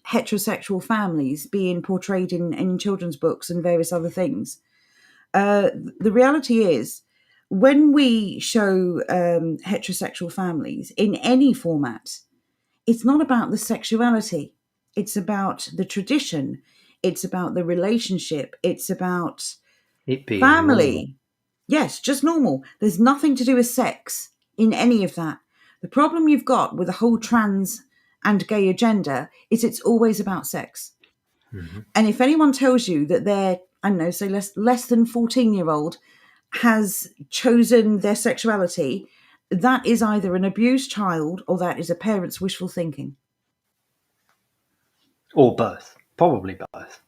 heterosexual families being portrayed in children's books and various other things, the reality is, when we show heterosexual families in any format, it's not about the sexuality. It's about the tradition. It's about the relationship. It's about it being family. Normal. Yes, just normal. There's nothing to do with sex in any of that. The problem you've got with the whole trans and gay agenda is it's always about sex. Mm-hmm. And if anyone tells you that they're, I don't know, say less than 14-year-old has chosen their sexuality, that is either an abused child or that is a parent's wishful thinking. Or both. Probably both.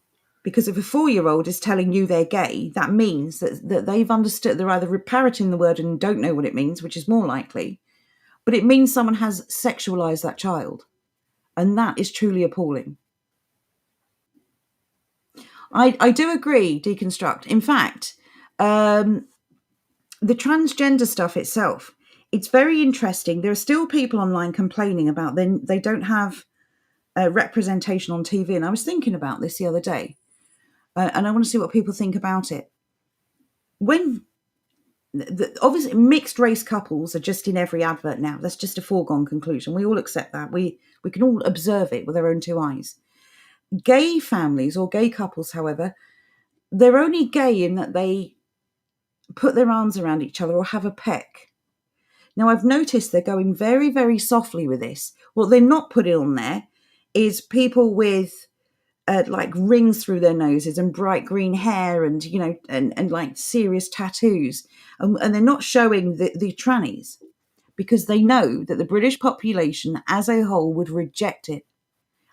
Because if a 4-year-old is telling you they're gay, that means that they've understood, they're either parroting the word and don't know what it means, which is more likely, but it means someone has sexualized that child. And that is truly appalling. I do agree, deconstruct. In fact, the transgender stuff itself, it's very interesting. There are still people online complaining about they don't have representation on TV. And I was thinking about this the other day. And I want to see what people think about it. When obviously mixed race couples are just in every advert now. That's just a foregone conclusion. We all accept that. We can all observe it with our own two eyes. Gay families or gay couples, however, they're only gay in that they put their arms around each other or have a peck. Now, I've noticed they're going very, very softly with this. What they're not putting on there is people with like rings through their noses and bright green hair and, and like serious tattoos. And they're not showing the trannies because they know that the British population as a whole would reject it.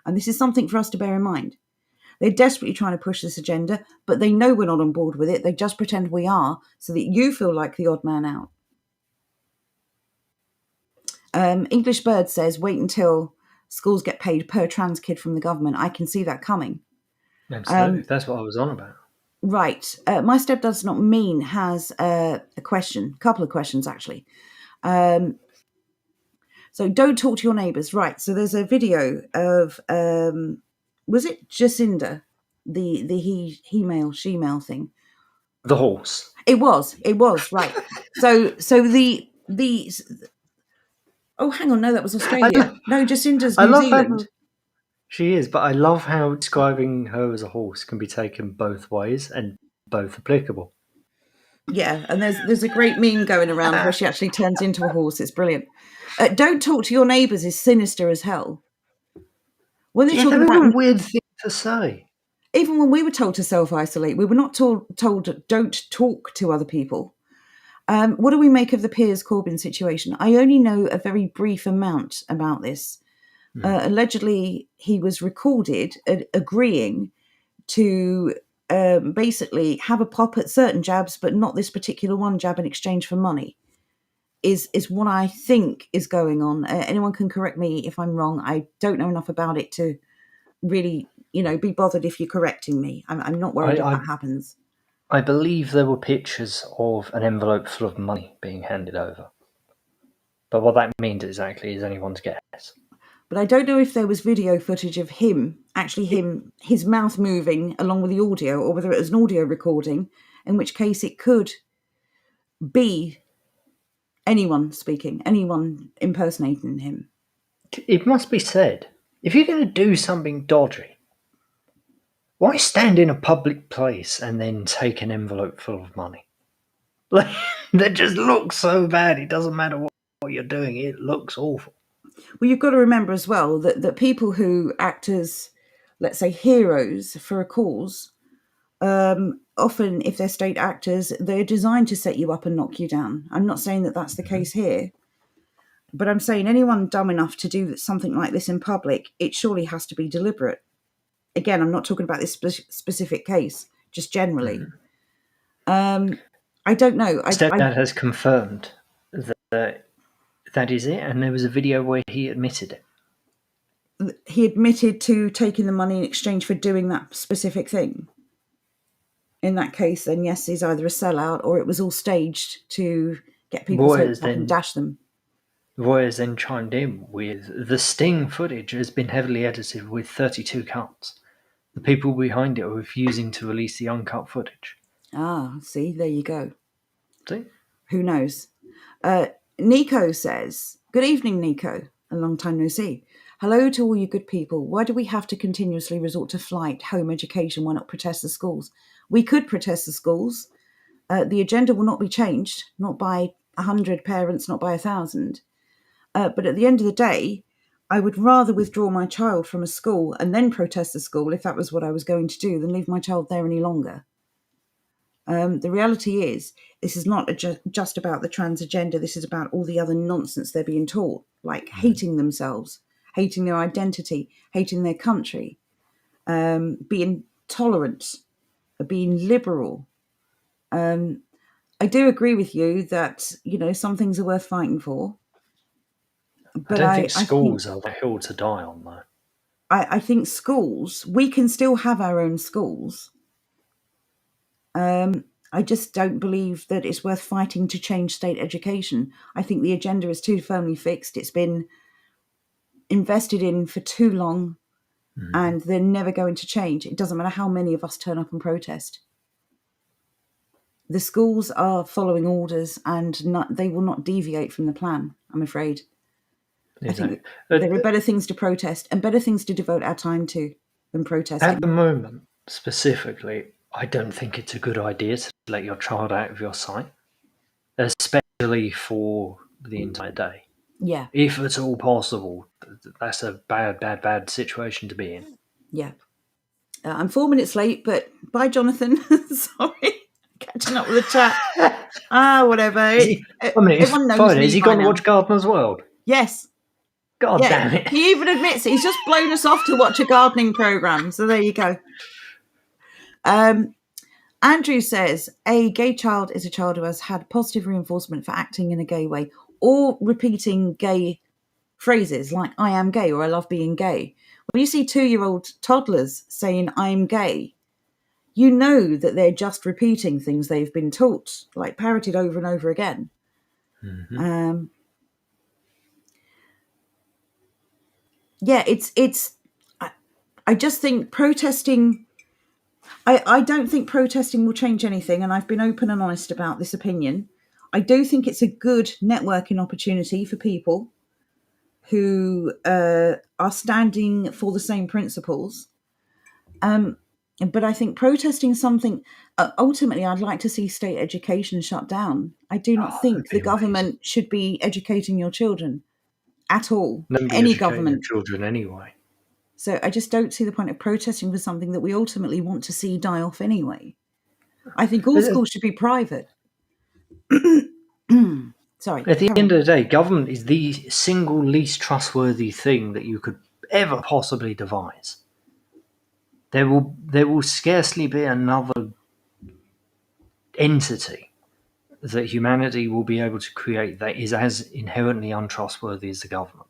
And this is something for us to bear in mind. They're desperately trying to push this agenda, but they know we're not on board with it. They just pretend we are so that you feel like the odd man out. English Bird says, wait until schools get paid per trans kid from the government. I can see that coming. Absolutely. That's what I was on about. Right. My stepdad's not mean has a couple of questions actually. So don't talk to your neighbours. Right. So there's a video of, was it Jacinda? The he-male, she-male thing. The horse. It was right. So the oh, hang on, no, that was Australia. No, Jacinda's New Zealand. She is, but I love how describing her as a horse can be taken both ways and both applicable. Yeah, and there's a great meme going around where she actually turns into a horse. It's brilliant. Don't talk to your neighbours is sinister as hell. When they're talking about a weird thing to say. Even when we were told to self-isolate, we were not told don't talk to other people. What do we make of the Piers Corbyn situation? I only know a very brief amount about this. Allegedly, he was recorded agreeing to basically have a pop at certain jabs, but not this particular one jab in exchange for money, is what I think is going on. Anyone can correct me if I'm wrong. I don't know enough about it to really, be bothered if you're correcting me. I'm not worried if that happens. I believe there were pictures of an envelope full of money being handed over. But what that means exactly is anyone's guess. But I don't know if there was video footage of his mouth moving along with the audio, or whether it was an audio recording, in which case it could be anyone speaking, anyone impersonating him. It must be said, if you're going to do something dodgy, why stand in a public place and then take an envelope full of money? That just looks so bad. It doesn't matter what you're doing. It looks awful. Well, you've got to remember as well that people who act as, let's say, heroes for a cause, often, if they're state actors, they're designed to set you up and knock you down. I'm not saying that that's the case here, but I'm saying anyone dumb enough to do something like this in public, it surely has to be deliberate. Again, I'm not talking about this specific case, just generally. I don't know. Stepdad has confirmed that is it, and there was a video where he admitted it. He admitted to taking the money in exchange for doing that specific thing. In that case, then yes, he's either a sellout or it was all staged to get people and dash them. Royers then chimed in with, the Sting footage has been heavily edited with 32 cuts. The people behind it are refusing to release the uncut footage. Ah, see, there you go. See? Who knows? Nico says, good evening, Nico. A long time no see. Hello to all you good people. Why do we have to continuously resort to flight, home education? Why not protest the schools? We could protest the schools. The agenda will not be changed, not by 100 parents, not by 1,000. But at the end of the day, I would rather withdraw my child from a school and then protest the school, if that was what I was going to do, than leave my child there any longer. The reality is, this is not just about the trans agenda. This is about all the other nonsense they're being taught, like hating themselves, hating their identity, hating their country, being tolerant, being liberal. I do agree with you that, some things are worth fighting for. But I don't think schools are the hill to die on, though. I think schools, we can still have our own schools. I just don't believe that it's worth fighting to change state education. I think the agenda is too firmly fixed. It's been invested in for too long, and they're never going to change. It doesn't matter how many of us turn up and protest. The schools are following orders, and they will not deviate from the plan, I'm afraid. I think there are better things to protest and better things to devote our time to than protesting. At the moment, specifically, I don't think it's a good idea to let your child out of your sight, especially for the entire day. Yeah. If at all possible, that's a bad situation to be in. Yeah. I'm 4 minutes late, but bye, Jonathan. Sorry. Catching up with the chat. Whatever. Is he gone to watch Gardener's World? Yes. God damn it. He even admits it. He's just blown us off to watch a gardening program. So there you go. Andrew says, a gay child is a child who has had positive reinforcement for acting in a gay way or repeating gay phrases like I am gay or I love being gay. When you see 2-year-old toddlers saying I'm gay, you know that they're just repeating things they've been taught, like parroted over and over again. Mm-hmm. I just think protesting, I don't think protesting will change anything, and I've been open and honest about this opinion. I do think it's a good networking opportunity for people who are standing for the same principles. But I think protesting something, ultimately, I'd like to see state education shut down. I do not think the government should be educating your children at all. Nobody Any educating government. their children anyway. So I just don't see the point of protesting for something that we ultimately want to see die off anyway. I think all schools should be private. Sorry. At the end of the day, government is the single least trustworthy thing that you could ever possibly devise. There will scarcely be another entity that humanity will be able to create that is as inherently untrustworthy as the government.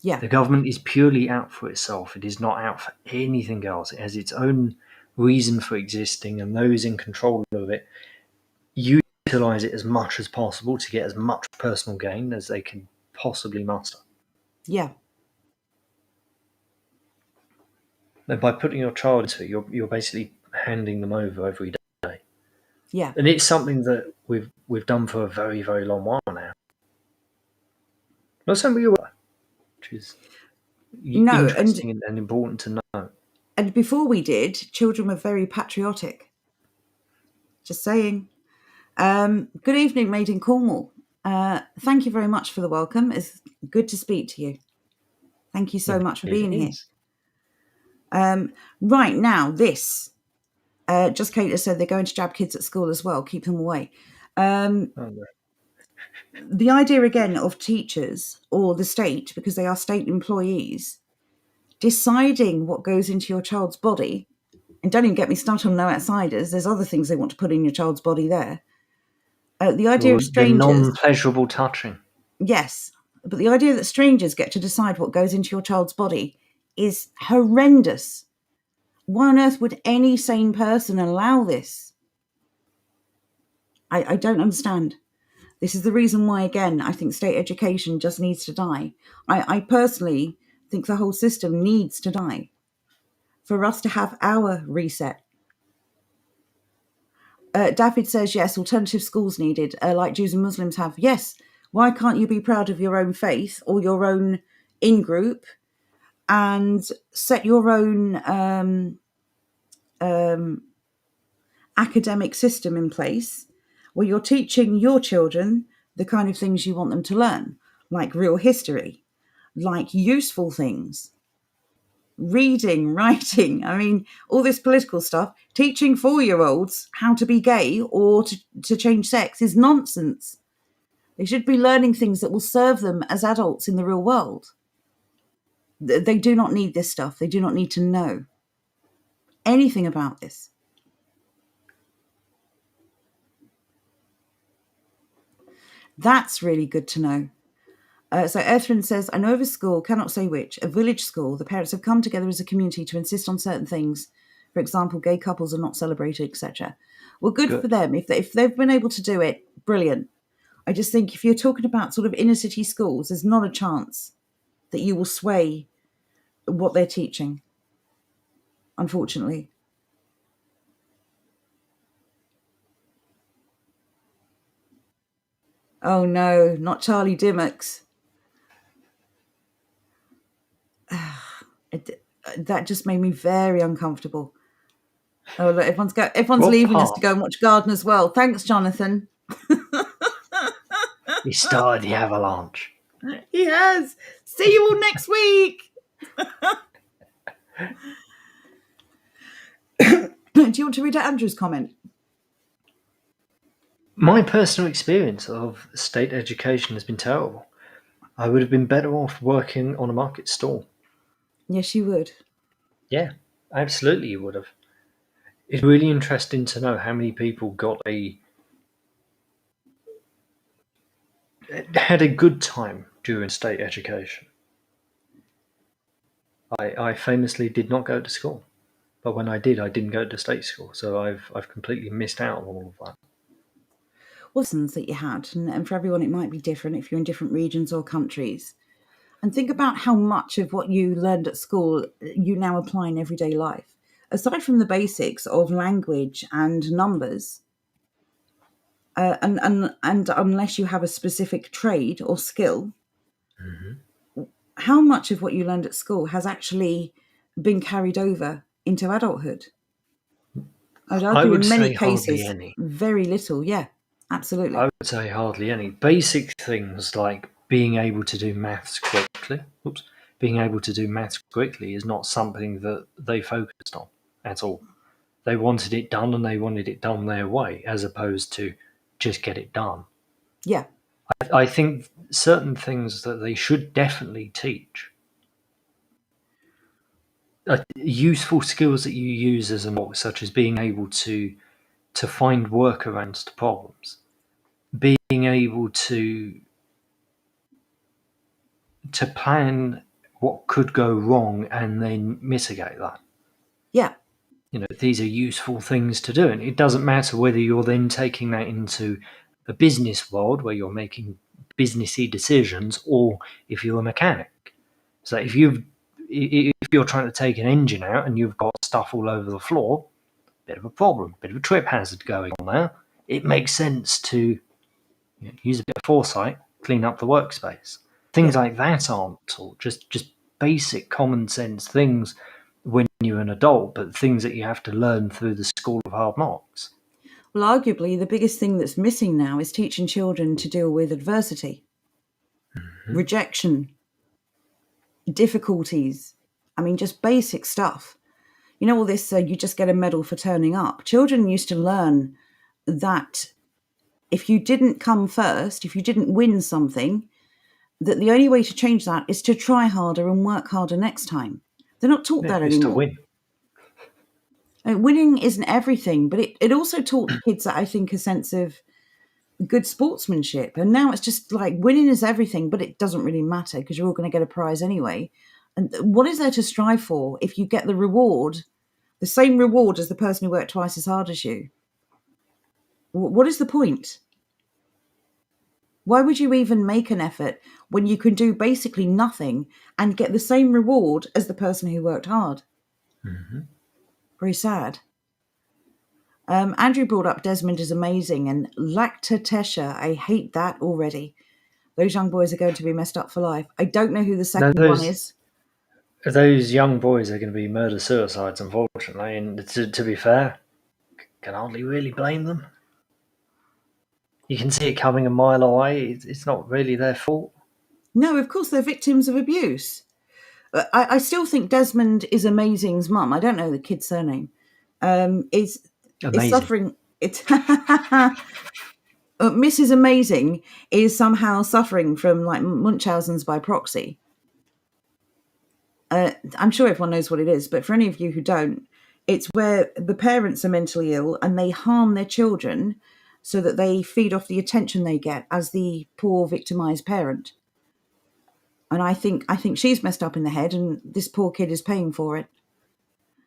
Yeah. The government is purely out for itself. It is not out for anything else. It has its own reason for existing, and those in control of it utilize it as much as possible to get as much personal gain as they can possibly muster. Yeah. And by putting your child into it, you're basically handing them over every day. Yeah. And it's something that we've done for a very, very long while now. Not saying we were, which is interesting and important to know. And before we did, children were very patriotic. Just saying. Good evening, Made in Cornwall. Thank you very much for the welcome. It's good to speak to you. Thank you so much for being here. Right now, this. Just Kate said they're going to jab kids at school as well. Keep them away. The idea, again, of teachers or the state, because they are state employees, deciding what goes into your child's body, and don't even get me started on no outsiders. There's other things they want to put in your child's body there. The idea of strangers... The non-pleasurable touching. Yes, but the idea that strangers get to decide what goes into your child's body is horrendous. Why on earth would any sane person allow this? I don't understand. This is the reason why, again, I think state education just needs to die. I personally think the whole system needs to die for us to have our reset. David says, yes, alternative schools needed, like Jews and Muslims have. Yes, why can't you be proud of your own faith or your own in-group and set your own academic system in place where you're teaching your children the kind of things you want them to learn, like real history, like useful things, reading, writing, I mean, all this political stuff. Teaching 4-year-olds how to be gay or to change sex is nonsense. They should be learning things that will serve them as adults in the real world. They do not need this stuff. They do not need to know anything about this. That's really good to know. So Earthrin says, I know of a school, cannot say which, a village school. The parents have come together as a community to insist on certain things. For example, gay couples are not celebrated, etc. Well, good for them. If they've been able to do it, brilliant. I just think if you're talking about sort of inner city schools, there's not a chance that you will sway what they're teaching, unfortunately. Oh no, not Charlie Dimmocks. That just made me very uncomfortable. Oh look, everyone's leaving us to go and watch Garden as well. Thanks, Jonathan. He started the avalanche. He has. See you all next week. Do you want to read out Andrew's comment? My personal experience of state education has been terrible. I would have been better off working on a market stall. Yes, you would. Yeah, absolutely, you would have. It's really interesting to know how many people had a good time during state education. I famously did not go to school, but when I did, I didn't go to state school, so I've completely missed out on all of that. Lessons that you had, and for everyone it might be different if you're in different regions or countries. And think about how much of what you learned at school you now apply in everyday life. Aside from the basics of language and numbers, and unless you have a specific trade or skill, how much of what you learned at school has actually been carried over into adulthood? I would I argue would in many say hardly cases, any. very little. Yeah, I absolutely. would say hardly any. Basic things like being able to do maths quickly. Oops. Being able to do maths quickly is not something that they focused on at all. They wanted it done and they wanted it done their way, as opposed to just get it done. Yeah, I think certain things that they should definitely teach are useful skills that you use as an adult, such as being able to find workarounds to problems, being able to plan what could go wrong and then mitigate that. yeah. These are useful things to do, and it doesn't matter whether you're then taking that into a business world where you're making businessy decisions, or if you're a mechanic. So if you're trying to take an engine out and you've got stuff all over the floor, bit of a problem, bit of a trip hazard going on there. It makes sense to use a bit of foresight, clean up the workspace. Yeah. Things like that aren't taught. Just basic common sense things when you're an adult, but things that you have to learn through the school of hard knocks. Well, arguably, the biggest thing that's missing now is teaching children to deal with adversity, rejection, difficulties. I mean, just basic stuff. All this, you just get a medal for turning up. Children used to learn that if you didn't come first, if you didn't win something, that the only way to change that is to try harder and work harder next time. They're not taught Yeah, that it's to anymore. win. Winning isn't everything, but it also taught the kids, I think, a sense of good sportsmanship. And now it's just like winning is everything, but it doesn't really matter because you're all going to get a prize anyway. And what is there to strive for if you get the reward, the same reward as the person who worked twice as hard as you? What is the point? Why would you even make an effort when you can do basically nothing and get the same reward as the person who worked hard? Very sad. Andrew brought up Desmond is amazing and lactatesha. I hate that already. Those young boys are going to be messed up for life. I don't know who the No, second one those is. those young boys are going to be murder suicides, unfortunately. And to be fair, can hardly really blame them. You can see it coming a mile away. It's not really their fault. No, of course they're victims of abuse. I still think Desmond is Amazing's mum. I don't know the kid's surname. Is Amazing. suffering. It's Mrs. Amazing is somehow suffering from like Munchausen's by proxy. I'm sure everyone knows what it is, but for any of you who don't, it's where the parents are mentally ill and they harm their children so that they feed off the attention they get as the poor victimized parent. And I think she's messed up in the head, and this poor kid is paying for it.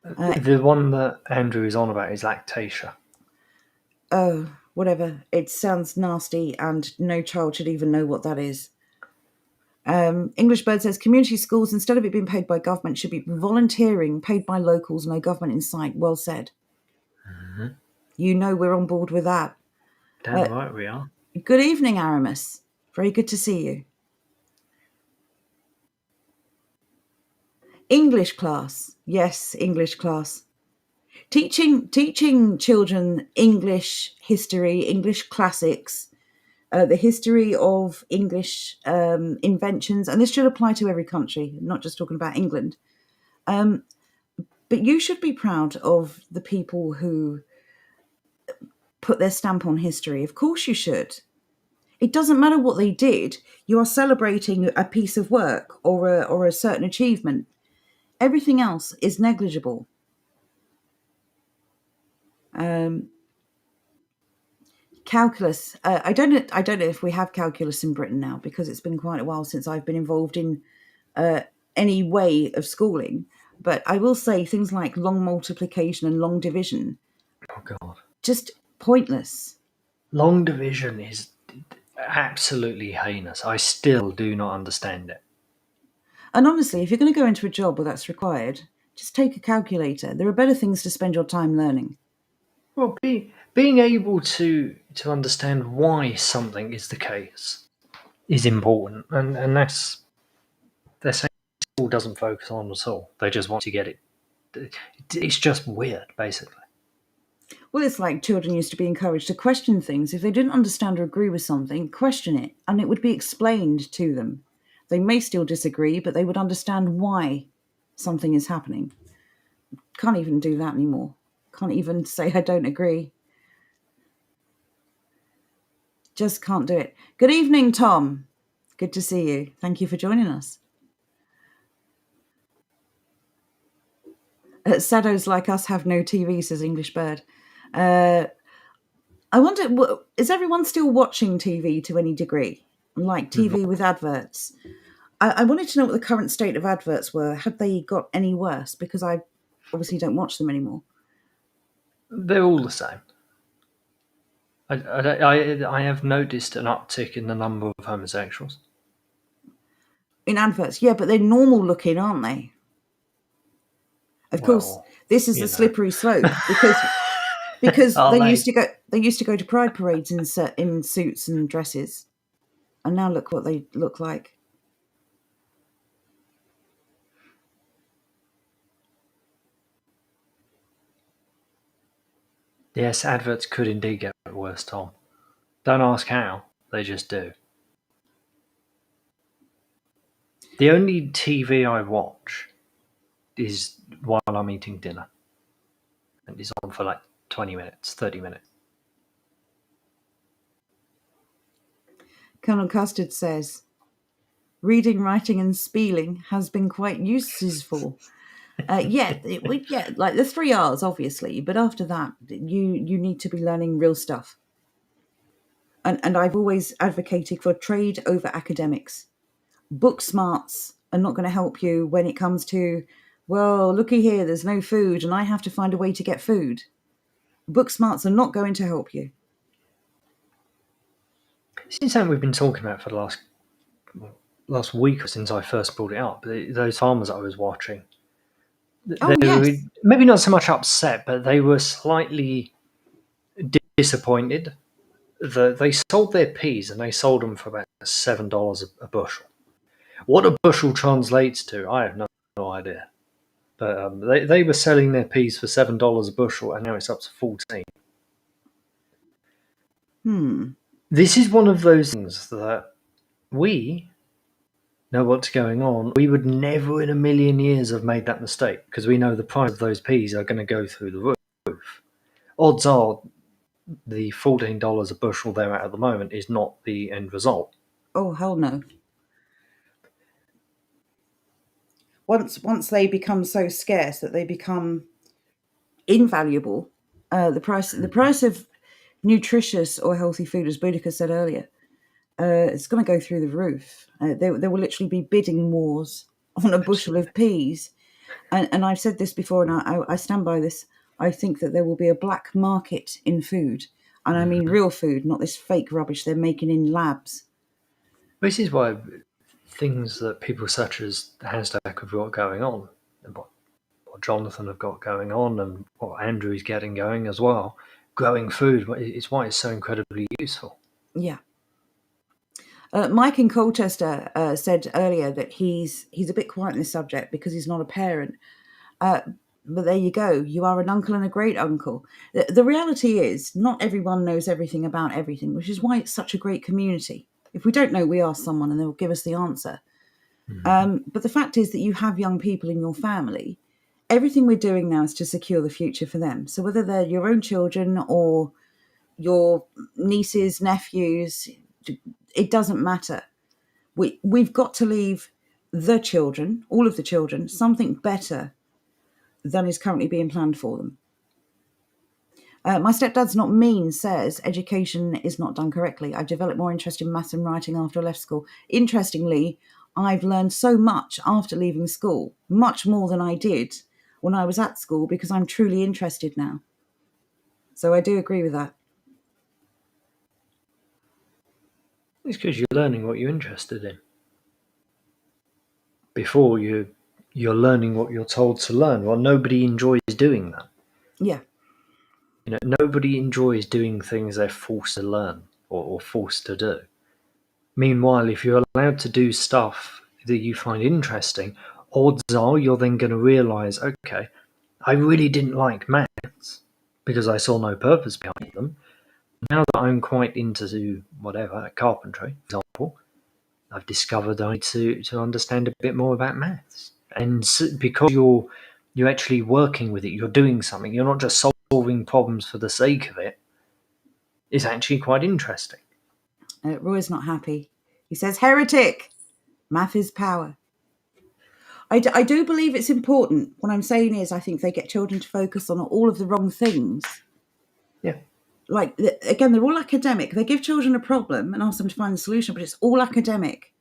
The one that Andrew is on about is lactatia. Oh, whatever. It sounds nasty, and no child should even know what that is. English Bird says community schools, instead of it being paid by government, should be volunteering, paid by locals, no government in sight. Well said. We're on board with that. Damn right we are. Good evening, Aramis. Very good to see you. English class. Yes, English class. Teaching children English history, English classics, the history of English inventions, and this should apply to every country, not just talking about England. But you should be proud of the people who put their stamp on history. Of course you should. It doesn't matter what they did. You are celebrating a piece of work or a certain achievement. Everything else is negligible. Calculus. I don't know. I don't know if we have calculus in Britain now, because it's been quite a while since I've been involved in any way of schooling. But I will say things like long multiplication and long division, Oh God, just pointless. long division is absolutely heinous. I still do not understand it. And honestly, if you're going to go into a job where that's required, just take a calculator. There are better things to spend your time learning. Well, being able to understand why something is the case is important, and they're saying school doesn't focus on at all. They just want to get it. It's just weird, basically. Well, it's like children used to be encouraged to question things. If they didn't understand or agree with something, question it, and it would be explained to them. They may still disagree, but they would understand why something is happening. Can't even do that anymore. Can't even say I don't agree. Just can't do it. Good evening, Tom. Good to see you. Thank you for joining us. Shadows like us have no TV, says English Bird. I wonder, is everyone still watching TV to any degree? Like TV with adverts? I wanted to know what the current state of adverts were. Had they got any worse? Because I obviously don't watch them anymore. They're all the same. I have noticed an uptick in the number of homosexuals. In adverts, yeah, but they're normal looking, aren't they? Of course, this is a slippery slope because they used to go to pride parades in suits and dresses, and now look what they look like. Yes, adverts could indeed get worse, Tom. Don't ask how, they just do. The only TV I watch is while I'm eating dinner. And it's on for like 20 minutes, 30 minutes. Colonel Custard says, reading, writing and spelling has been quite useful. Like the 3 R's, obviously, but after that, you need to be learning real stuff. And I've always advocated for trade over academics. Book smarts are not going to help you when it comes to, well, looky here, there's no food and I have to find a way to get food. Book smarts are not going to help you. Since something we've been talking about for the last week since I first brought it up, those farmers I was watching, they were maybe not so much upset, but they were slightly disappointed that they sold their peas and they sold them for about $7 a bushel. What a bushel translates to, I have no idea. But they were selling their peas for $7 a bushel, and now it's up to 14. This is one of those things that we know what's going on. We would never in a million years have made that mistake, because we know the price of those peas are going to go through the roof. Odds are the $14 a bushel they're at the moment is not the end result. Oh, hell no. Once they become so scarce that they become invaluable, the price of nutritious or healthy food, as Boudica said earlier, it's going to go through the roof. There will literally be bidding wars on a bushel of peas. And I've said this before, and I stand by this. I think that there will be a black market in food. And I mean real food, not this fake rubbish they're making in labs. This is why things that people such as Hashtag have got going on, and what Jonathan have got going on, and what Andrew is getting going as well, growing food, it's why it's so incredibly useful. Yeah. Mike in Colchester said earlier that he's a bit quiet on this subject because he's not a parent. But there you go. You are an uncle and a great uncle. The reality is not everyone knows everything about everything, which is why it's such a great community. If we don't know, we ask someone and they'll give us the answer. But the fact is that you have young people in your family. Everything we're doing now is to secure the future for them. So whether they're your own children or your nieces, nephews, it doesn't matter. We've got to leave the children, all of the children, something better than is currently being planned for them. My stepdad's not mean says education is not done correctly. I've developed more interest in maths and writing after I left school. Interestingly, I've learned so much after leaving school, much more than I did when I was at school, because I'm truly interested now. So I do agree with that. It's because you're learning what you're interested in. Before you're learning what you're told to learn. Well, nobody enjoys doing that. Yeah. Nobody enjoys doing things they're forced to learn or forced to do. Meanwhile, if you're allowed to do stuff that you find interesting, odds are you're then going to realise, okay, I really didn't like maths because I saw no purpose behind them. Now that I'm quite into whatever, carpentry, for example, I've discovered I need to understand a bit more about maths. And because you're actually working with it, you're doing something, you're not just solving problems for the sake of it, it's actually quite interesting. Roy's not happy. He says, heretic, math is power. I do believe it's important. What I'm saying is I think they get children to focus on all of the wrong things. Yeah. Like, again, they're all academic. They give children a problem and ask them to find the solution, but it's all academic.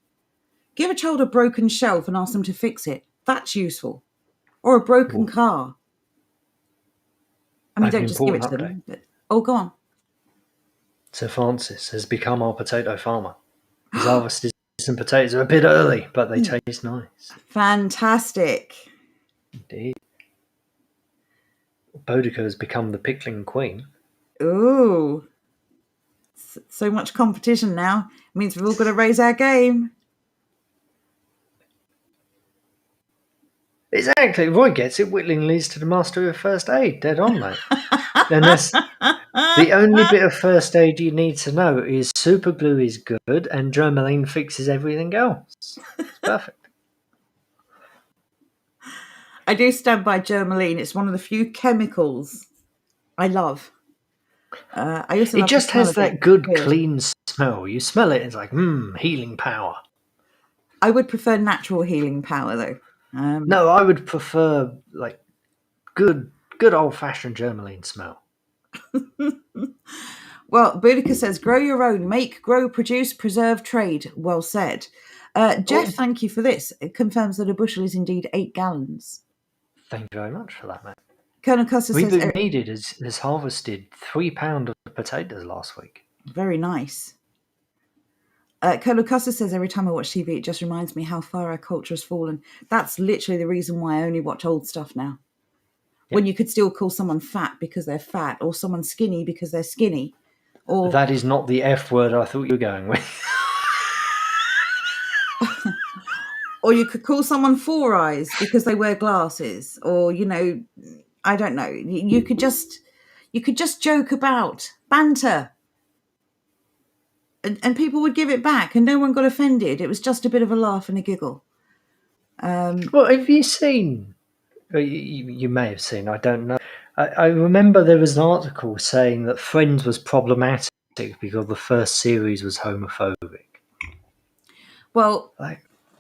Give a child a broken shelf and ask them to fix it. That's useful. Or a broken car. I mean, don't just give it to them. But, go on. Sir Francis has become our potato farmer. He's harvested some potatoes a bit early, but they taste nice. Fantastic. Indeed. Boudica has become the pickling queen. Ooh. So much competition now. It means we've all got to raise our game. Exactly. Roy gets it. Whittling leads to the mastery of first aid. Dead on, mate. And that's the only bit of first aid you need to know is super glue is good and Germaline fixes everything else. It's perfect. I do stand by Germaline. It's one of the few chemicals I love. I also love it just has that good, clean smell. You smell it, it's like, healing power. I would prefer natural healing power, though. No, I would prefer like good old-fashioned Germaline smell. Well, Boudica says, grow your own, make, grow, produce, preserve, trade. Well said. Jeff, thank you for this. It confirms that a bushel is indeed 8 gallons. Thank you very much for that, mate. Colonel Custer says... We've needed has harvested 3 pounds of potatoes last week. Very nice. Colonel Custer says, every time I watch TV, it just reminds me how far our culture has fallen. That's literally the reason why I only watch old stuff now. Yep. When you could still call someone fat because they're fat, or someone skinny because they're skinny. Or that is not the F word I thought you were going with. Or you could call someone four eyes because they wear glasses, or, I don't know. You could just joke about, banter. And people would give it back and no one got offended. It was just a bit of a laugh and a giggle. Well, have you seen, you may have seen, I don't know. I remember there was an article saying that Friends was problematic because the first series was homophobic. Well,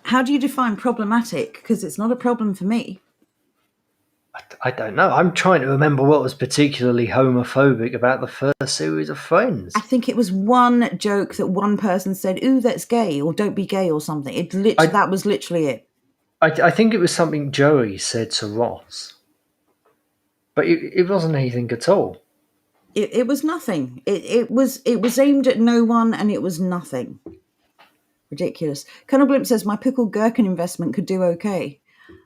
how do you define problematic? Because it's not a problem for me. I don't know. I'm trying to remember what was particularly homophobic about the first series of Friends. I think it was one joke that one person said, "Ooh, that's gay," or "Don't be gay," or something. That was literally it. I think it was something Joey said to Ross. But it wasn't anything at all. It was nothing. It was aimed at no one, and it was nothing. Ridiculous. Colonel Blimp says, my pickled gherkin investment could do okay.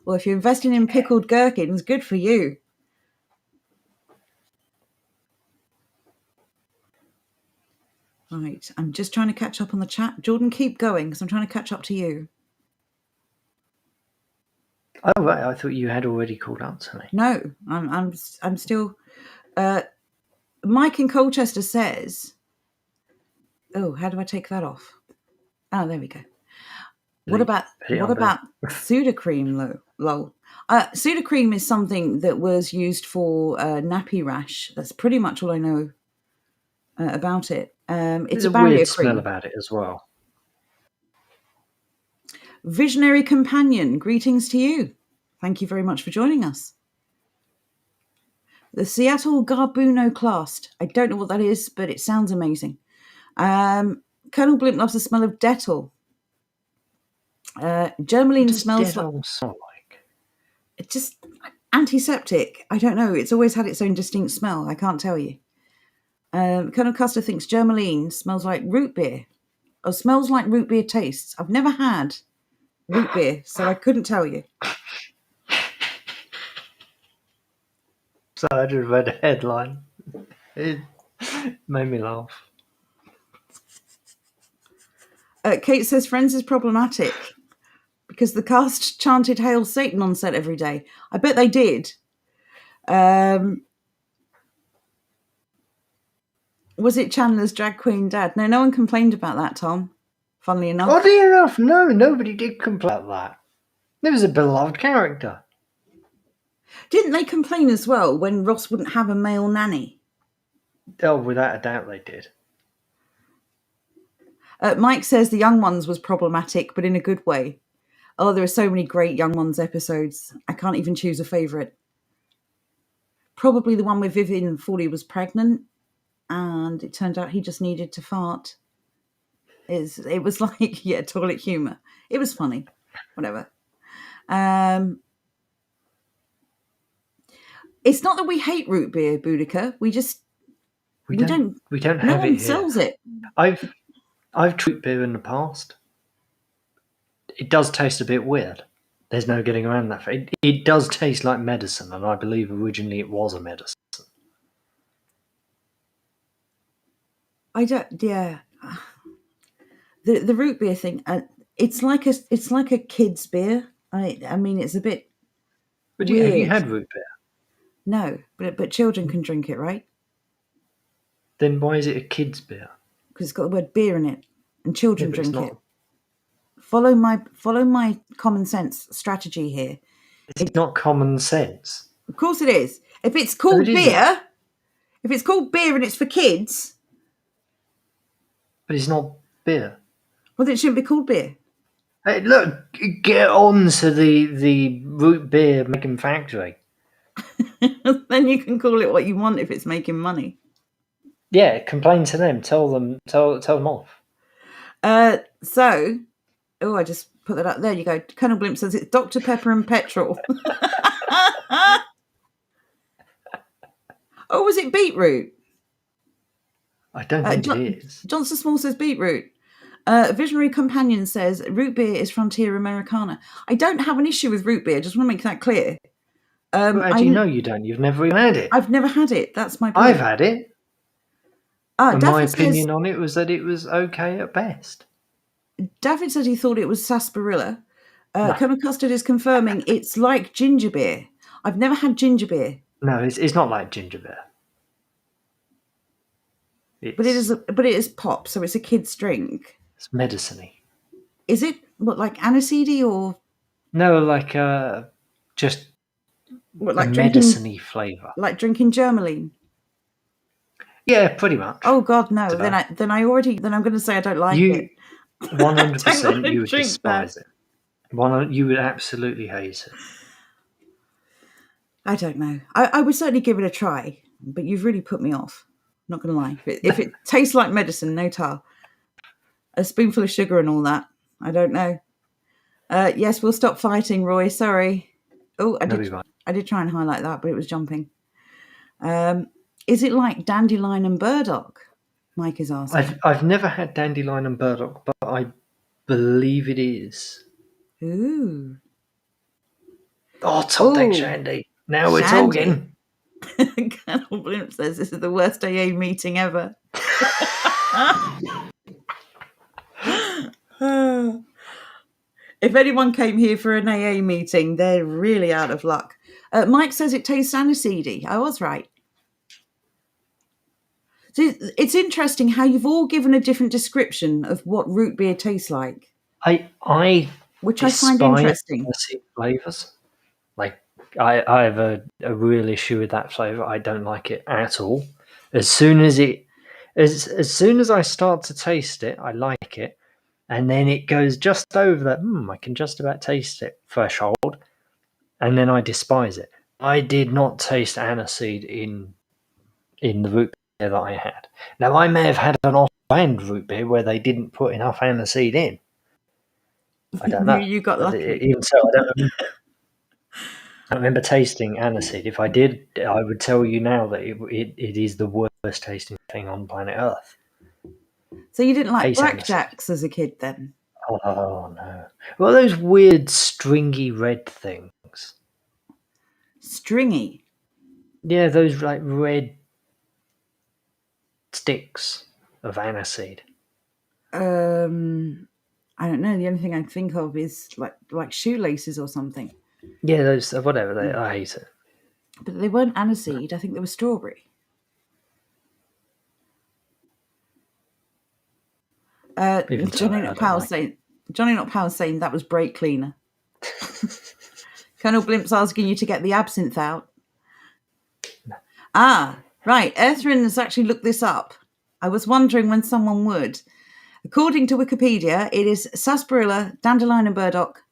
Well, if you're investing in pickled gherkins, good for you. Right, I'm just trying to catch up on the chat. Jordan, keep going, because I'm trying to catch up to you. Oh, right. I thought you had already called out to me. No, I'm still... Mike in Colchester says... Oh, how do I take that off? Oh, there we go. What about Sudocrem, lol? Sudocrem is something that was used for nappy rash. That's pretty much all I know about it. It's There's a a barrier weird smell cream. about it as well. Visionary Companion, greetings to you. Thank you very much for joining us. The Seattle Garbuno Classed. I don't know what that is, but it sounds amazing. Colonel Blimp loves the smell of Dettol. Germaline What does smells like... Dettol smell like? It's just antiseptic. I don't know. It's always had its own distinct smell. I can't tell you. Colonel Custer thinks Germaline smells like root beer. Or smells like root beer tastes. I've never had root beer, so I couldn't tell you. So I just read a headline. It made me laugh. Kate says Friends is problematic because the cast chanted Hail Satan on set every day. I bet they did. Was it Chandler's drag queen dad? No one complained about that, Tom. Funnily enough. Oddly enough, no, nobody did complain about that. It was a beloved character. Didn't they complain as well when Ross wouldn't have a male nanny? Oh, without a doubt they did. Mike says The Young Ones was problematic, but in a good way. Oh, there are so many great Young Ones episodes. I can't even choose a favourite. Probably the one where Vivian thought he was pregnant, and it turned out he just needed to fart. It was like, yeah, toilet humour. It was funny. Whatever. It's not that we hate root beer, Boudica. We don't have no it one here. sells it. I've tried beer in the past. It does taste a bit weird. There's no getting around that. It does taste like medicine, and I believe originally it was a medicine. I don't. Yeah, the root beer thing. It's like a kid's beer. I mean, it's a bit. But weird. have you had root beer? No, but children can drink it, right? Then why is it a kid's beer? Because it's got the word beer in it, and children drink not. it. Follow my common sense strategy here. It's not common sense. Of course it is. If it's called beer, if it's called beer and it's for kids, but it's not beer. Well, then it shouldn't be called beer. Hey, look, get on to the root beer making factory. Then you can call it what you want if it's making money. Yeah, complain to them. Tell them off. I just put that up. There you go. Colonel Blimp says it's Dr. Pepper and petrol. Oh, was it beetroot? I don't think it is. Johnson Small says beetroot. Visionary Companion says root beer is Frontier Americana. I don't have an issue with root beer. Just want to make that clear. How do you know you don't? You've never even had it. I've never had it. That's my point. I've had it. And my David opinion on it was that it was okay at best. David said he thought it was sarsaparilla. No. Colonel Custard is confirming it's like ginger beer. I've never had ginger beer. No, it's not like ginger beer. But it is pop, so it's a kid's drink. It's medicine-y. Is it like aniseed or? No, like just like medicine-y flavour. Like drinking Germaline. Yeah, pretty much. Oh God, no! Then I'm going to say I don't like it. 100%, you would despise it. You would absolutely hate it. I don't know. I would certainly give it a try, but you've really put me off. Not going to lie. If it tastes like medicine, no tar. A spoonful of sugar and all that. I don't know. Yes, we'll stop fighting, Roy. Sorry. Oh, I did try and highlight that, but it was jumping. Is it like dandelion and burdock? Mike is asking. I've never had dandelion and burdock, but I believe it is. Ooh. Oh, top deck Shandy. Now we're talking. Colonel Blimp says this is the worst AA meeting ever. If anyone came here for an AA meeting, they're really out of luck. Mike says it tastes aniseedy. I was right. So it's interesting how you've all given a different description of what root beer tastes like. Which I find interesting. Flavors. Like I have a real issue with that flavor. I don't like it at all. As soon as As soon as I start to taste it, I like it, and then it goes just over that. I can just about taste it threshold, and then I despise it. I did not taste aniseed in the root beer that I had. Now I may have had an off-brand root beer where they didn't put enough aniseed in. I don't know. You got But lucky. even so, I don't remember tasting aniseed. If I did, I would tell you now that it is the worst tasting thing on planet Earth. So you didn't like Ace blackjacks as a kid then? Oh no! Well, those weird stringy red things. Stringy. Yeah, those like red sticks of aniseed. I don't know. The only thing I can think of is like shoelaces or something. Yeah, those whatever. I hate it. But they weren't aniseed. I think they were strawberry. Even so, Johnny I Not don't Power like it. saying that was brake cleaner. Colonel Blimp's asking you to get the absinthe out. Ah, right. Earthrin has actually looked this up. I was wondering when someone would. According to Wikipedia, it is sarsaparilla, dandelion and burdock.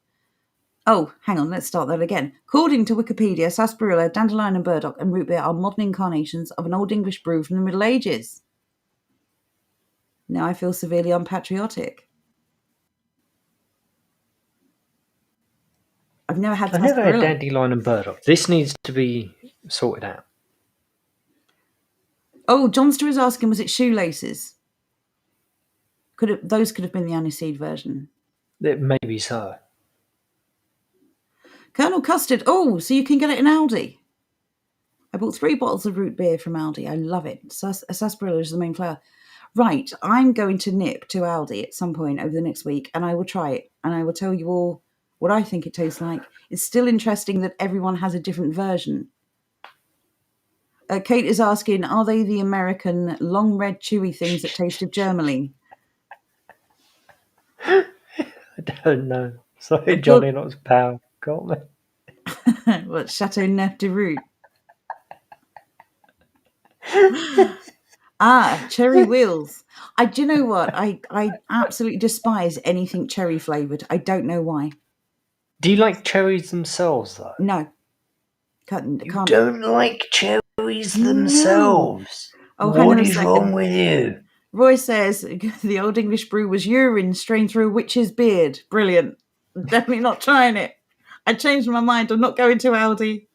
Oh, hang on, let's start that again. According to Wikipedia, sarsaparilla, dandelion and burdock and root beer are modern incarnations of an Old English brew from the Middle Ages. Now I feel severely unpatriotic. I've never had sarsaparilla. I've never had dandelion and burdock. This needs to be sorted out. Oh, Johnster is asking, was it shoelaces? Those could have been the aniseed version. Maybe so. Colonel Custard. Oh, so you can get it in Aldi. I bought 3 bottles of root beer from Aldi. I love it. Sarsaparilla is the main flavour. Right, I'm going to nip to Aldi at some point over the next week, and I will try it, and I will tell you all what I think it tastes like. It's still interesting that everyone has a different version. Kate is asking, are they the American long red chewy things that taste of Germany? I don't know. Sorry, Johnny, not power. Got me. What, Chateau Neuf de Route? Cherry wheels. Do you know what? I absolutely despise anything cherry flavoured. I don't know why. Do you like cherries themselves, though? No. Can't. Don't like cherries themselves? No. Oh, hang on a What is second. wrong with you? Roy says the Old English brew was urine strained through a witch's beard. Brilliant. Definitely not trying it. I changed my mind. I'm not going to Aldi.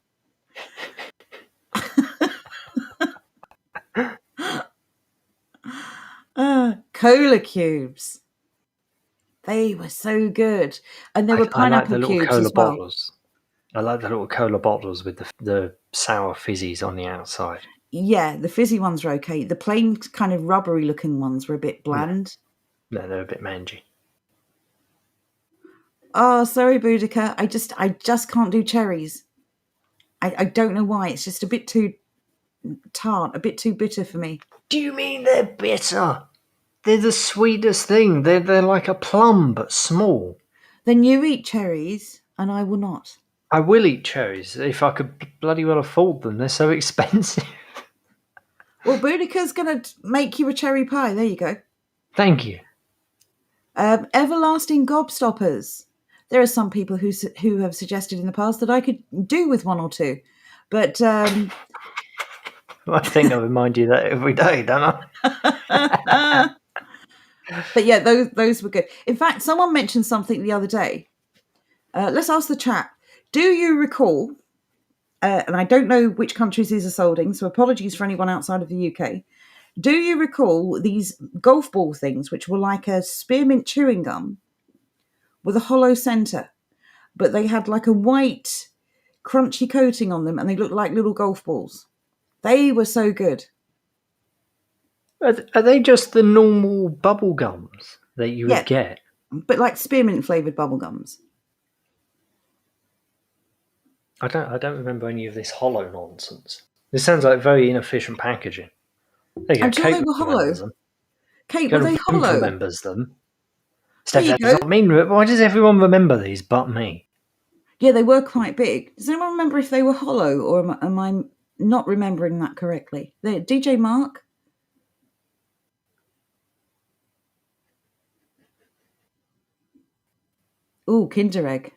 Cola cubes. They were so good. And there were pineapple cubes as well. Bottles. I like the little cola bottles with the sour fizzies on the outside. Yeah, the fizzy ones were okay. The plain kind of rubbery looking ones were a bit bland. No, they're a bit mangy. Oh, sorry, Boudica. I just can't do cherries. I don't know why. It's just a bit too tart, a bit too bitter for me. Do you mean they're bitter? They're the sweetest thing. They're like a plum, but small. Then you eat cherries, and I will not. I will eat cherries if I could bloody well afford them. They're so expensive. Well, Boudica's going to make you a cherry pie. There you go. Thank you. Everlasting gobstoppers. There are some people who have suggested in the past that I could do with 1 or 2. But I think I remind you that every day, don't I? But yeah, those were good. In fact, someone mentioned something the other day. Let's ask the chat. Do you recall, and I don't know which countries these are sold in, so apologies for anyone outside of the UK. Do you recall these golf ball things, which were like a spearmint chewing gum with a hollow centre, but they had like a white crunchy coating on them and they looked like little golf balls? They were so good. Are they just the normal bubble gums that you would get? But like spearmint flavoured bubble gums. I don't remember any of this hollow nonsense. This sounds like very inefficient packaging. There you go. Until they were hollow. Kate, were they hollow? Remembers them. Steph, why does everyone remember these but me? Yeah, they were quite big. Does anyone remember if they were hollow, or am I not remembering that correctly? DJ Mark? Oh, Kinder Egg.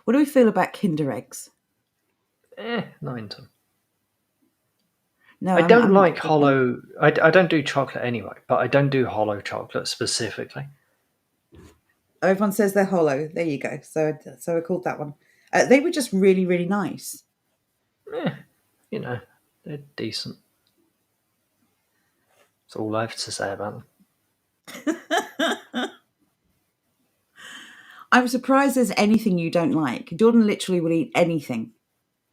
What do we feel about Kinder Eggs? Not into them. No, I don't I'm like not hollow. I don't do chocolate anyway, but I don't do hollow chocolate specifically. Everyone says they're hollow. There you go. So I called that one. They were just really, really nice. You know, they're decent. That's all I have to say about them. I'm surprised there's anything you don't like. Jordan literally will eat anything.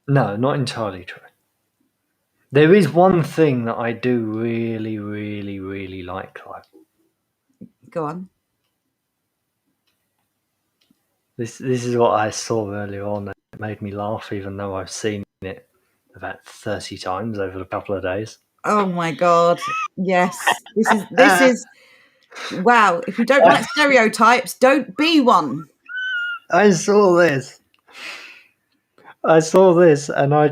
No, not entirely true. There is one thing that I do really, really, really like, though. Go on. This is what I saw earlier on. It made me laugh, even though I've seen it about 30 times over a couple of days. Oh my God. Yes. This is wow. If you don't like stereotypes, don't be one. I saw this and I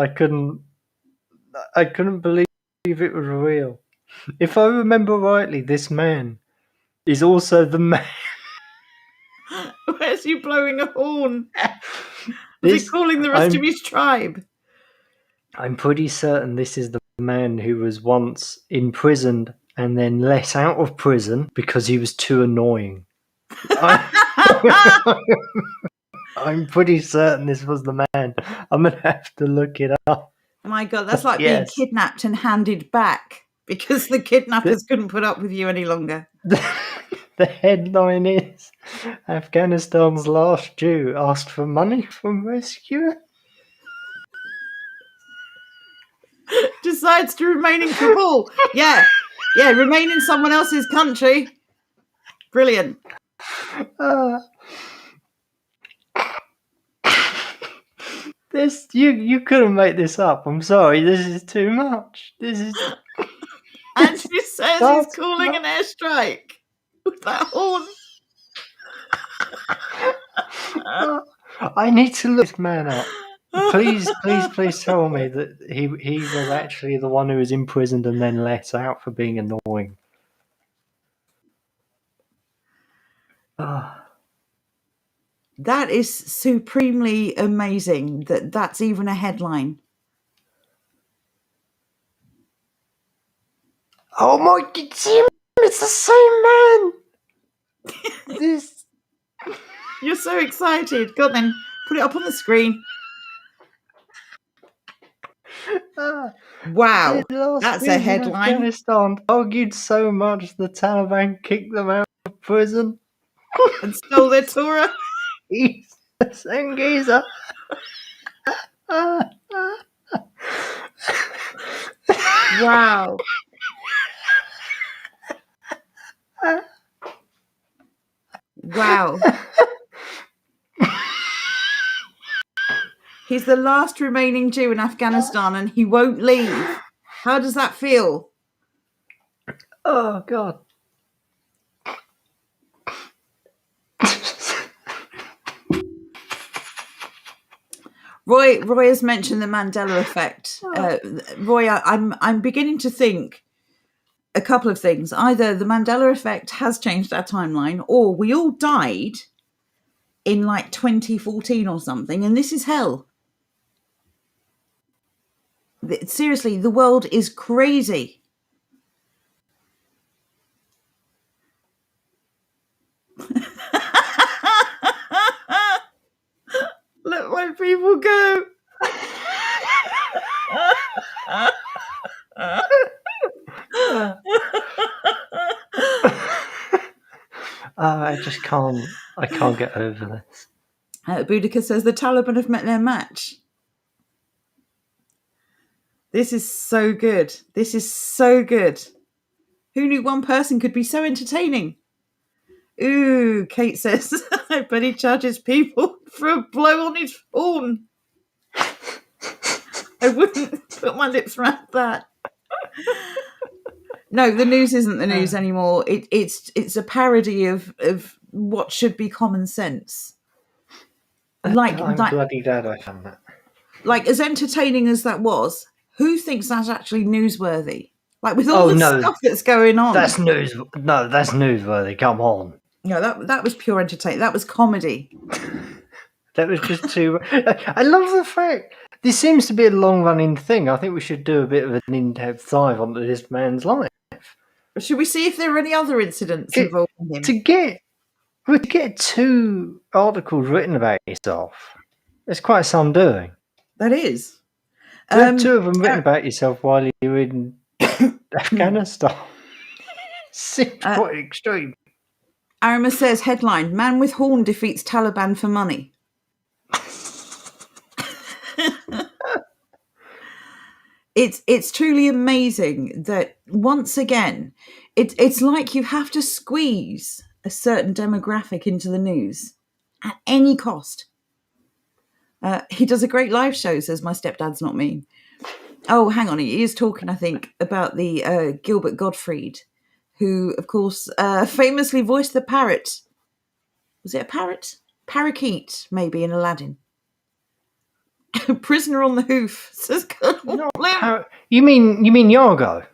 couldn't believe it was real. If I remember rightly, this man is also the man. Where's he blowing a horn? Is he calling the rest of his tribe? I'm pretty certain this is the man who was once imprisoned and then let out of prison because he was too annoying. I'm pretty certain this was the man. I'm going to have to look it up. My God, that's like being kidnapped and handed back because the kidnappers couldn't put up with you any longer. The headline is Afghanistan's last Jew asked for money from rescuer. Decides to remain in Kabul. Yeah, remain in someone else's country. Brilliant. This you couldn't make this up. I'm sorry. This is too much. This is. And she says he's calling an airstrike with that horn. I need to look this man up. Please tell me that he was actually the one who was imprisoned and then let out for being annoying. That is supremely amazing that's even a headline. Oh my God, Jim, it's the same man! This. You're so excited. Go on then, put it up on the screen. Wow, that's a headline. Afghanistan argued so much the Taliban kicked them out of prison and stole their Torah. Sengiza. Wow. Wow. He's the last remaining Jew in Afghanistan and he won't leave. How does that feel? Oh, God. Roy has mentioned the Mandela effect. Roy, I'm beginning to think a couple of things. Either the Mandela effect has changed our timeline, or we all died in like 2014 or something, and this is hell. Seriously, the world is crazy. Let my people go. I just can't. I can't get over this. Boudica says the Taliban have met their match. This is so good. This is so good. Who knew one person could be so entertaining? Ooh, Kate says, I bet he charges people for a blow on his horn. I wouldn't put my lips around that. No, the news isn't the news anymore. It's a parody of what should be common sense. I'm bloody glad I found that. Like, as entertaining as that was, who thinks that's actually newsworthy? Like, with all the stuff that's going on. That's news. No, that's newsworthy. Come on. No, that was pure entertainment. That was comedy. That was just too. I love the fact this seems to be a long-running thing. I think we should do a bit of an in-depth dive onto this man's life. Should we see if there are any other incidents Get, involving him? to get 2 articles written about yourself, it's quite some doing. That is. To have 2 of them written about yourself while you're in Afghanistan seems quite extreme. Arima says, headline, man with horn defeats Taliban for money. It's truly amazing that once again, it's like you have to squeeze a certain demographic into the news at any cost. He does a great live show, says my stepdad's not mean. Oh, hang on, he is talking, I think, about the Gilbert Gottfried, who, of course, famously voiced the parrot. Was it a parrot? Parakeet, maybe, in Aladdin. Prisoner on the Hoof, says Colonel Blim. You mean Yargo?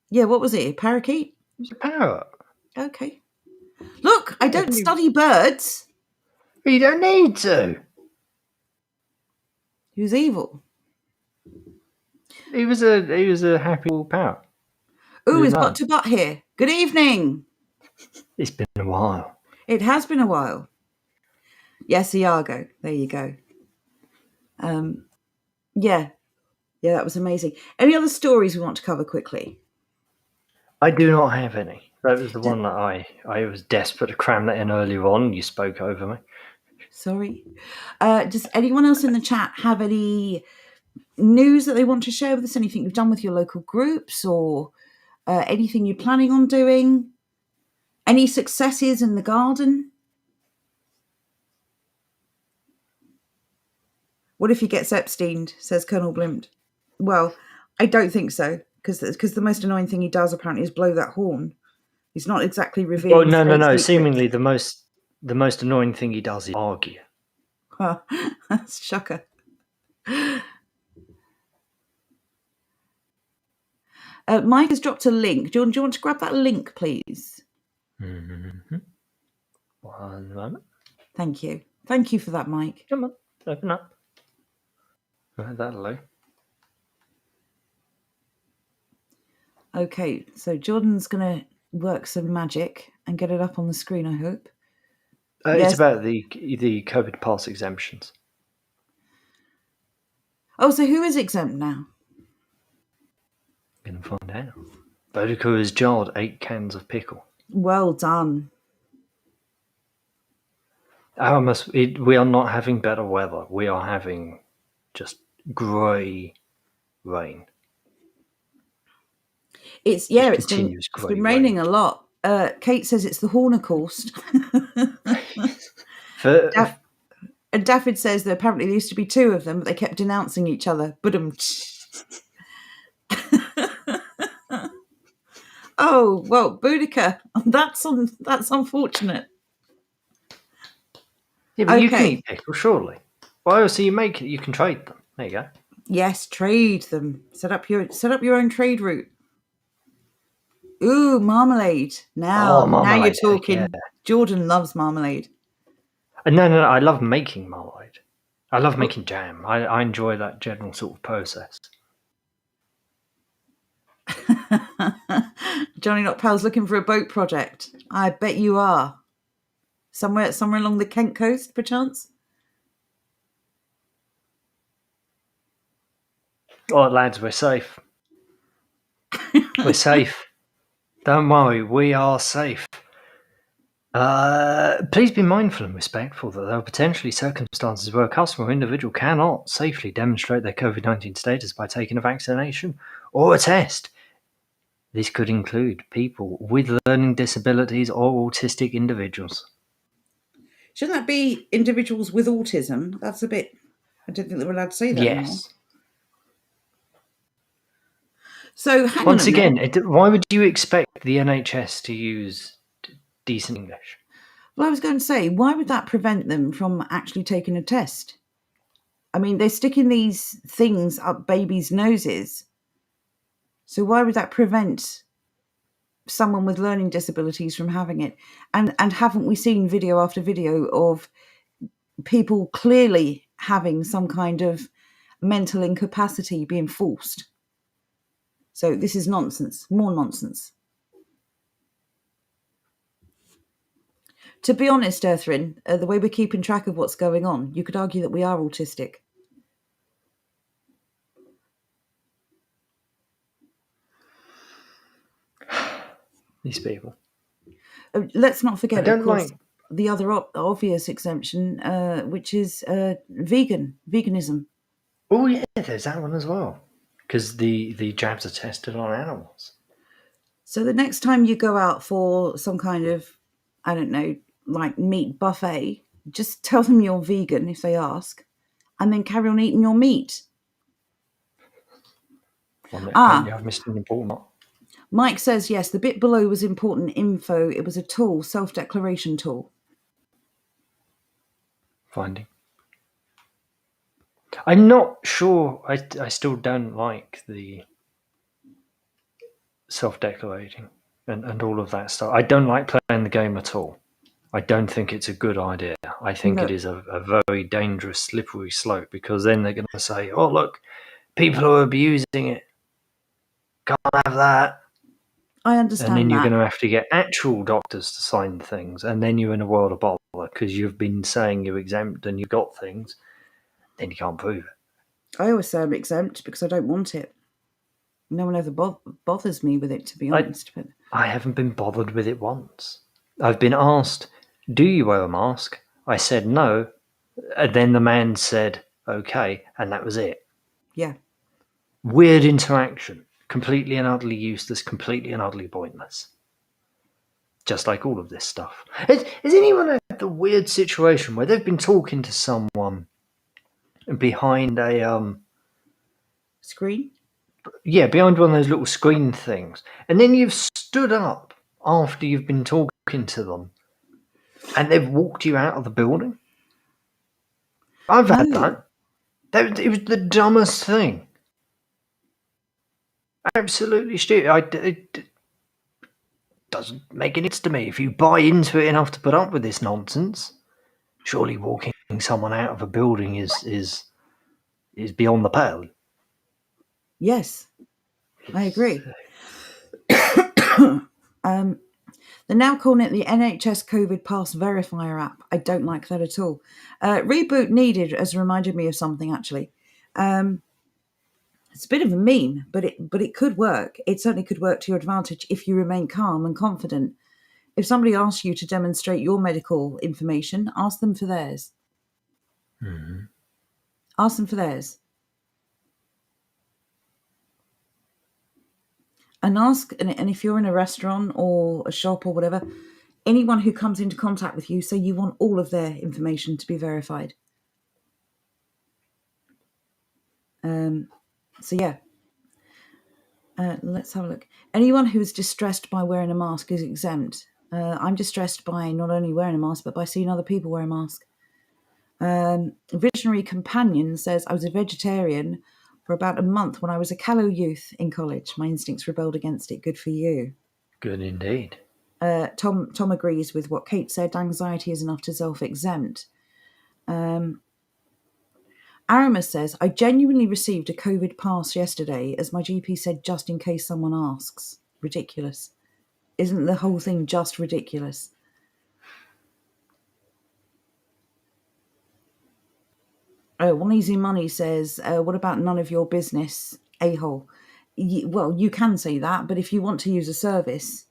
Yeah, what was it? A parakeet? It was a parrot. Okay. Look, I don't study birds. You don't need to. He was evil. He was a happy little parrot. Ooh, it's got to butt here. Good evening. It's been a while. It has been a while. Yes, Iago. There you go. Yeah, that was amazing. Any other stories we want to cover quickly? I do not have any. That was the one that I was desperate to cram that in earlier on. You spoke over me. Sorry. Does anyone else in the chat have any news that they want to share with us? Anything you've done with your local groups or anything you're planning on doing? Any successes in the garden? What if he gets Epsteined, says Colonel Blimt. Well, I don't think so, because the most annoying thing he does apparently is blow that horn. He's not exactly revealing. Oh no! Seemingly the most annoying thing he does is argue. Oh, that's shocker. Mike has dropped a link. Do you want to grab that link, please? Mm-hmm. 1 moment. Thank you. Thank you for that, Mike. Come on, open up. Right, that'll do. Okay, so Jordan's going to work some magic and get it up on the screen, I hope. Yes. It's about the COVID pass exemptions. Oh, so who is exempt now? Going to find out. Boudica has jarred 8 cans of pickle. Well done. We are not having better weather. We are having just grey rain. It's been raining a lot. Kate says it's the Hornacourse. And Daffyd says that apparently there used to be 2 of them, but they kept denouncing each other. Oh well, Boudica, that's unfortunate. Yeah, but you can eat pickle, surely. Why else do you make it? You can trade them. There you go. Yes, trade them. Set up your own trade route. Ooh, marmalade. Now you're talking. Yeah. Jordan loves marmalade. No, I love making marmalade. I love making jam. I enjoy that general sort of process. Johnny Not Pal's looking for a boat project. I bet you are. Somewhere along the Kent coast, perchance? Oh, lads, we're safe. We're safe. Don't worry, we are safe. Please be mindful and respectful that there are potentially circumstances where a customer or individual cannot safely demonstrate their COVID-19 status by taking a vaccination or a test. This could include people with learning disabilities or autistic individuals. Shouldn't that be individuals with autism? That's a bit... I don't think they were allowed to say that anymore. So, once again, why would you expect the NHS to use decent English? Well, I was going to say, why would that prevent them from actually taking a test? I mean, they're sticking these things up babies' noses. So why would that prevent someone with learning disabilities from having it? And haven't we seen video after video of people clearly having some kind of mental incapacity being forced? So this is nonsense, more nonsense. To be honest, Earthrin, the way we're keeping track of what's going on, you could argue that we are autistic. These people. Let's not forget, of course, the other obvious exemption, which is veganism. Oh yeah, there's that one as well, because the jabs are tested on animals. So the next time you go out for some kind of, I don't know, like meat buffet, just tell them you're vegan if they ask, and then carry on eating your meat. Don't you have missed an important one? Mike says, yes, the bit below was important info. It was a tool, self-declaration tool. Finding. I'm not sure. I still don't like the self-declarating and all of that stuff. I don't like playing the game at all. I don't think it's a good idea. I think it is a very dangerous, slippery slope, because then they're going to say, oh, look, people are abusing it. Can't have that. I understand that. And then you're going to have to get actual doctors to sign things, and then you're in a world of bother because you've been saying you're exempt and you've got things, then you can't prove it. I always say I'm exempt because I don't want it. No one ever bothers me with it, to be honest. But I haven't been bothered with it once. I've been asked, do you wear a mask? I said no, and then the man said, okay, and that was it. Yeah. Weird interaction. Completely and utterly useless, completely and utterly pointless. Just like all of this stuff. Has anyone had the weird situation where they've been talking to someone behind a screen? Yeah, behind one of those little screen things, and then you've stood up after you've been talking to them, and they've walked you out of the building? I've had that. It was the dumbest thing. Absolutely stupid. It doesn't make any sense to me. If you buy into it enough to put up with this nonsense, surely walking someone out of a building is beyond the pale. Yes, I agree. They're now calling it the NHS COVID Pass Verifier app. I don't like that at all. Reboot needed has reminded me of something, actually. It's a bit of a meme, but it could work. It certainly could work to your advantage if you remain calm and confident. If somebody asks you to demonstrate your medical information, ask them for theirs. Mm-hmm. Ask them for theirs. And if you're in a restaurant or a shop or whatever, anyone who comes into contact with you, say you want all of their information to be verified. So yeah, let's have a look. Anyone who is distressed by wearing a mask is exempt. I'm distressed by not only wearing a mask, but by seeing other people wear a mask. Visionary Companion says, I was a vegetarian for about a month when I was a callow youth in college. My instincts rebelled against it. Good for you. Good indeed. Tom agrees with what Kate said. Anxiety is enough to self-exempt. Aramis says, I genuinely received a COVID pass yesterday, as my GP said, just in case someone asks. Ridiculous. Isn't the whole thing just ridiculous? One Easy Money says, what about none of your business, a-hole? Well, you can say that, but if you want to use a service,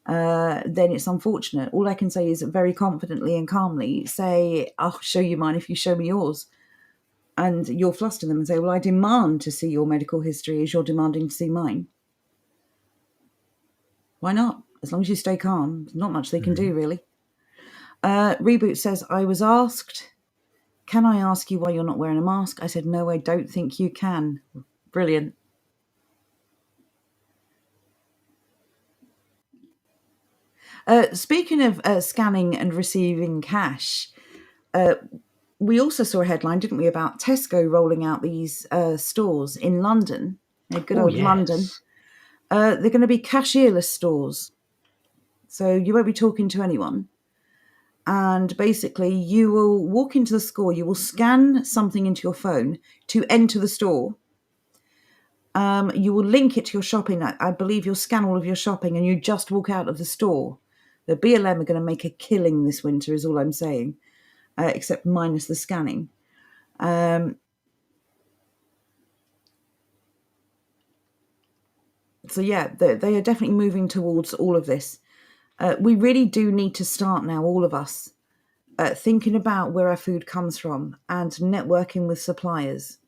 then it's unfortunate. All I can say is very confidently and calmly say, I'll show you mine if you show me yours. And you'll fluster them and say, well, I demand to see your medical history as you're demanding to see mine. Why not? As long as you stay calm, there's not much they can do, really. Reboot says, I was asked, can I ask you why you're not wearing a mask? I said, no, I don't think you can. Brilliant. Speaking of scanning and receiving cash, we also saw a headline, didn't we, about Tesco rolling out these stores in London, good old London. They're going to be cashierless stores. So you won't be talking to anyone. And basically, you will walk into the store, you will scan something into your phone to enter the store. You will link it to your shopping. I believe you'll scan all of your shopping and you just walk out of the store. The BLM are going to make a killing this winter, is all I'm saying, except minus the scanning. So yeah, they are definitely moving towards all of this. We really do need to start now, all of us, thinking about where our food comes from and networking with suppliers.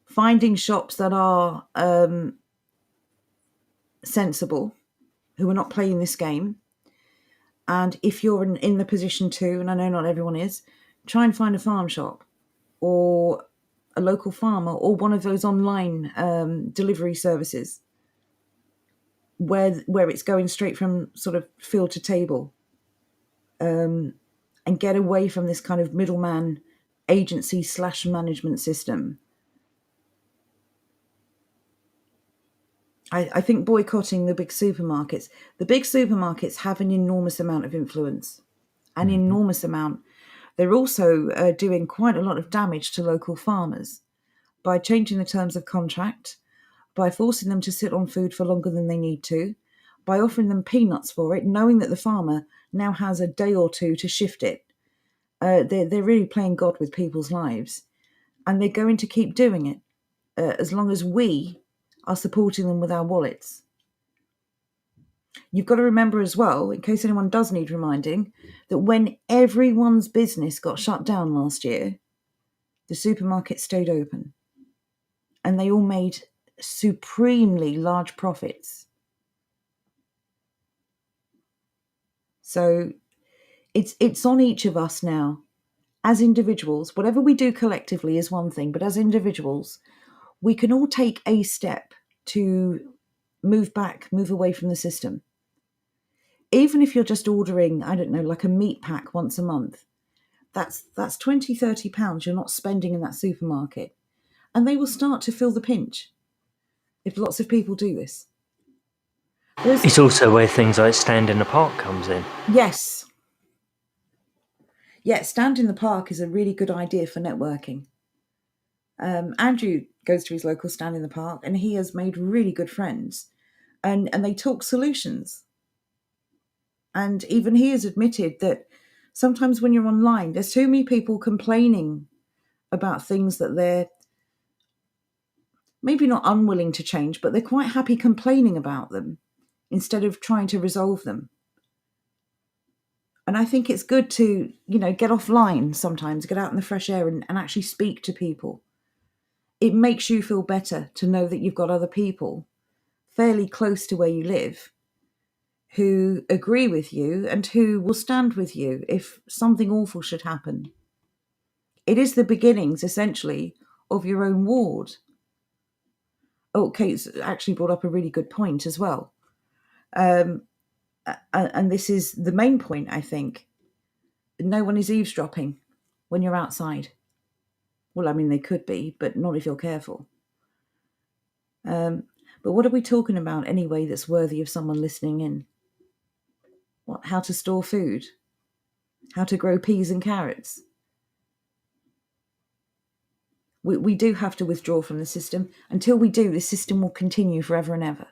Finding shops that are sensible, who are not playing this game. And if you're in the position to, and I know not everyone is, try and find a farm shop or a local farmer or one of those online delivery services where it's going straight from sort of field to table, and get away from this kind of middleman agency / management system. I think boycotting the big supermarkets have an enormous amount of influence, an enormous amount. They're also doing quite a lot of damage to local farmers by changing the terms of contract, by forcing them to sit on food for longer than they need to, by offering them peanuts for it, knowing that the farmer now has a day or two to shift it. They're really playing God with people's lives, and they're going to keep doing it as long as we are supporting them with our wallets. You've got to remember as well, in case anyone does need reminding, that when everyone's business got shut down last year, the supermarkets stayed open and they all made supremely large profits. So it's on each of us now as individuals. Whatever we do collectively is one thing, but as individuals, we can all take a step to move away from the system. Even if you're just ordering, I don't know, like a meat pack once a month, that's 20, 30 pounds you're not spending in that supermarket. And they will start to feel the pinch if lots of people do this. It's also where things like Stand in the Park comes in. Yes. Yeah, Stand in the Park is a really good idea for networking. Andrew goes to his local Stand in the Park and he has made really good friends. And they talk solutions. And even he has admitted that sometimes when you're online, there's too many people complaining about things that they're maybe not unwilling to change, but they're quite happy complaining about them instead of trying to resolve them. And I think it's good to, get offline sometimes, get out in the fresh air and actually speak to people. It makes you feel better to know that you've got other people fairly close to where you live who agree with you and who will stand with you if something awful should happen. It is the beginnings, essentially, of your own ward. Oh, Kate's actually brought up a really good point as well. And this is the main point, I think. No one is eavesdropping when you're outside. Well, I mean, they could be, but not if you're careful. But what are we talking about anyway that's worthy of someone listening in? How to store food? How to grow peas and carrots? We do have to withdraw from the system. Until we do, the system will continue forever and ever.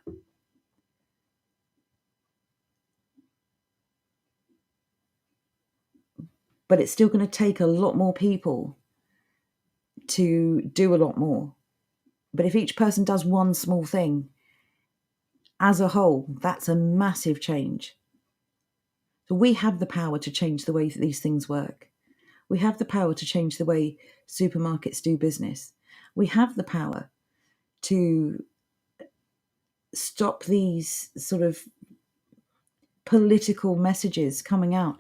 But it's still going to take a lot more people to do a lot more. But if each person does one small thing, as a whole, that's a massive change. So we have the power to change the way that these things work. We have the power to change the way supermarkets do business. We have the power to stop these sort of political messages coming out.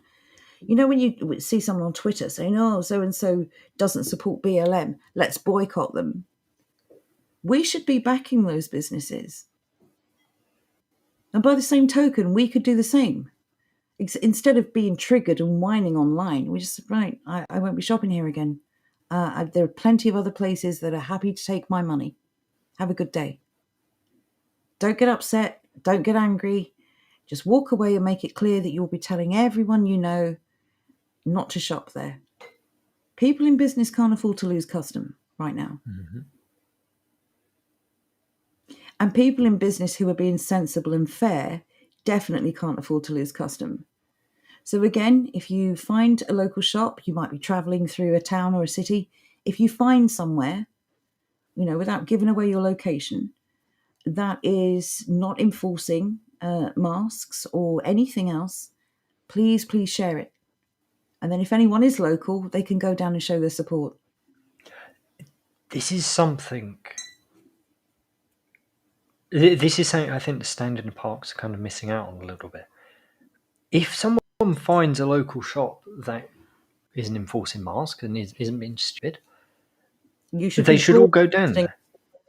When you see someone on Twitter saying, oh, so-and-so doesn't support BLM, let's boycott them. We should be backing those businesses. And by the same token, we could do the same. Instead of being triggered and whining online, we just, right, I won't be shopping here again. There are plenty of other places that are happy to take my money. Have a good day. Don't get upset. Don't get angry. Just walk away and make it clear that you'll be telling everyone you know not to shop there. People in business can't afford to lose custom right now. Mm-hmm. And people in business who are being sensible and fair definitely can't afford to lose custom. So again, if you find a local shop, you might be traveling through a town or a city. If you find somewhere, without giving away your location, that is not enforcing masks or anything else, please share it. And then if anyone is local, they can go down and show their support. This is something I think the stand in the parks are kind of missing out on a little bit. If someone finds a local shop that isn't enforcing masks and isn't being stupid, they should all go down there.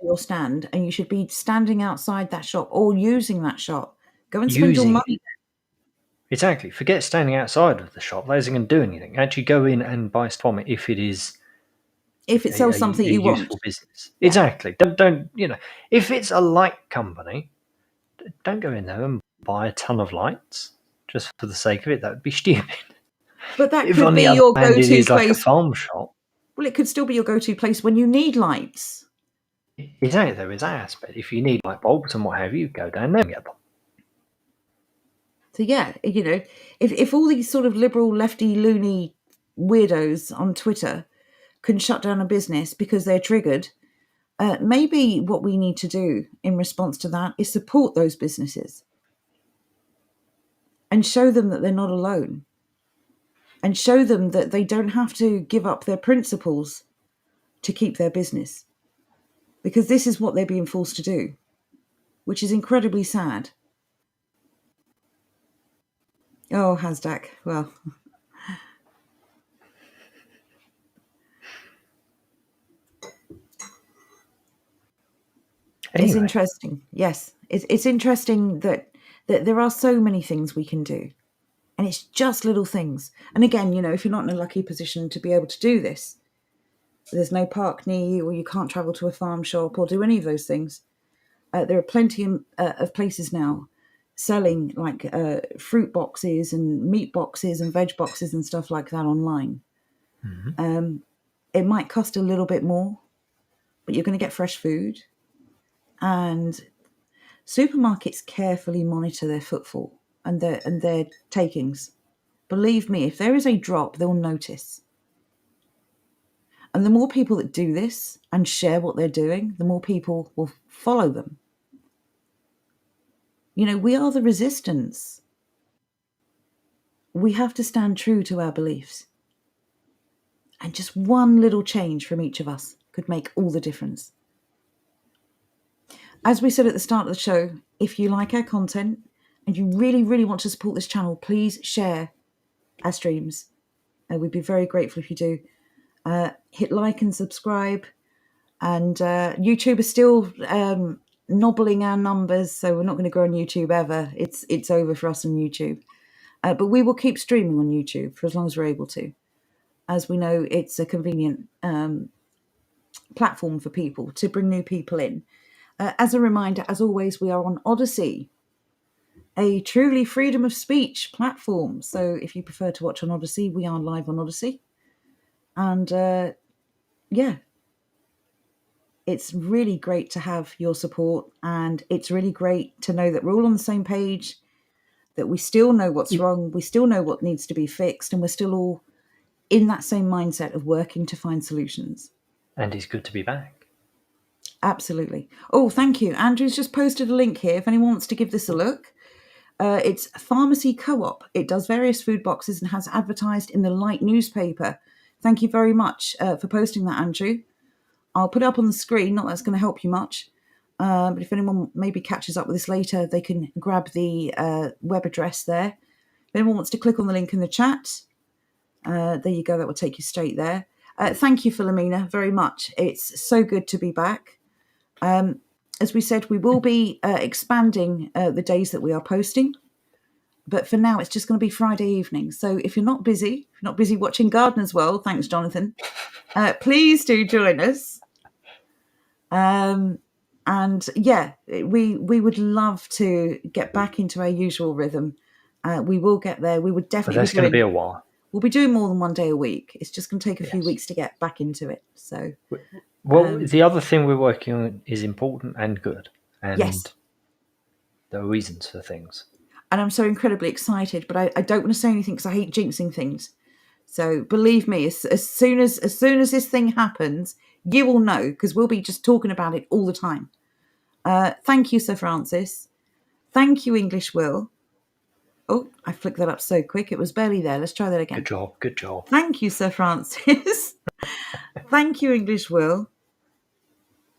Your stand, and you should be standing outside that shop or using that shop. Go and spend your money. Exactly. Forget standing outside of the shop. That isn't going to do anything. Actually, go in and buy from it if it sells something you want. Useful business. Yeah. Exactly. Don't if it's a light company, don't go in there and buy a ton of lights just for the sake of it. That would be stupid. But that could be your go-to place. It is like a farm shop. Well, it could still be your go-to place when you need lights. Exactly, there is that aspect. If you need light bulbs and what have you, go down there and get them. So yeah, if all these sort of liberal, lefty, loony weirdos on Twitter can shut down a business because they're triggered, maybe what we need to do in response to that is support those businesses and show them that they're not alone, and show them that they don't have to give up their principles to keep their business, because this is what they're being forced to do, which is incredibly sad. Oh, Hasdak, well... Anyway. It's interesting. Yes, it's interesting that there are so many things we can do, and it's just little things. And again, if you're not in a lucky position to be able to do this, there's no park near you, or you can't travel to a farm shop or do any of those things. There are plenty of places now selling like fruit boxes and meat boxes and veg boxes and stuff like that online. Mm-hmm. It might cost a little bit more, but you're going to get fresh food. And supermarkets carefully monitor their footfall and their takings. Believe me, if there is a drop, they'll notice. And the more people that do this and share what they're doing, the more people will follow them. We are the resistance. We have to stand true to our beliefs. And just one little change from each of us could make all the difference. As we said at the start of the show, if you like our content and you really, really want to support this channel, please share our streams. We'd be very grateful if you do. Hit like and subscribe. And YouTube is still nobbling our numbers, so we're not going to grow on YouTube ever. It's over for us on YouTube. But we will keep streaming on YouTube for as long as we're able to. As we know, it's a convenient platform for people to bring new people in. As a reminder, as always, we are on Odyssey, a truly freedom of speech platform. So if you prefer to watch on Odyssey, we are live on Odyssey. And it's really great to have your support. And it's really great to know that we're all on the same page, that we still know what's wrong, we still know what needs to be fixed, and we're still all in that same mindset of working to find solutions. And it's good to be back. Absolutely. Oh, thank you. Andrew's just posted a link here if anyone wants to give this a look. It's Pharmacy Co-op. It does various food boxes and has advertised in the Light newspaper. Thank you very much for posting that, Andrew. I'll put it up on the screen. Not that that's going to help you much. But if anyone maybe catches up with this later, they can grab the web address there. If anyone wants to click on the link in the chat, there you go. That will take you straight there. Thank you, Philomena, very much. It's so good to be back. As we said, we will be expanding the days that we are posting. But for now, it's just going to be Friday evening. So if you're not busy watching Gardener's World, thanks, Jonathan, please do join us. And And yeah, we would love to get back into our usual rhythm. We will get there. We would But definitely that's be going to doing. be a while. We'll be doing more than one day a week. It's just going to take a few Yes. weeks to get back into it. So, Well, the other thing we're working on is important and good. And yes. there are reasons for things. And I'm so incredibly excited, but I don't want to say anything because I hate jinxing things. So believe me, as soon as this thing happens, you will know, because we'll be just talking about it all the time. Thank you, Sir Francis. Thank you, English Will. Oh, I flicked that up so quick. It was barely there. Let's try that again. Good job. Good job. Thank you, Sir Francis. Thank you, English Will.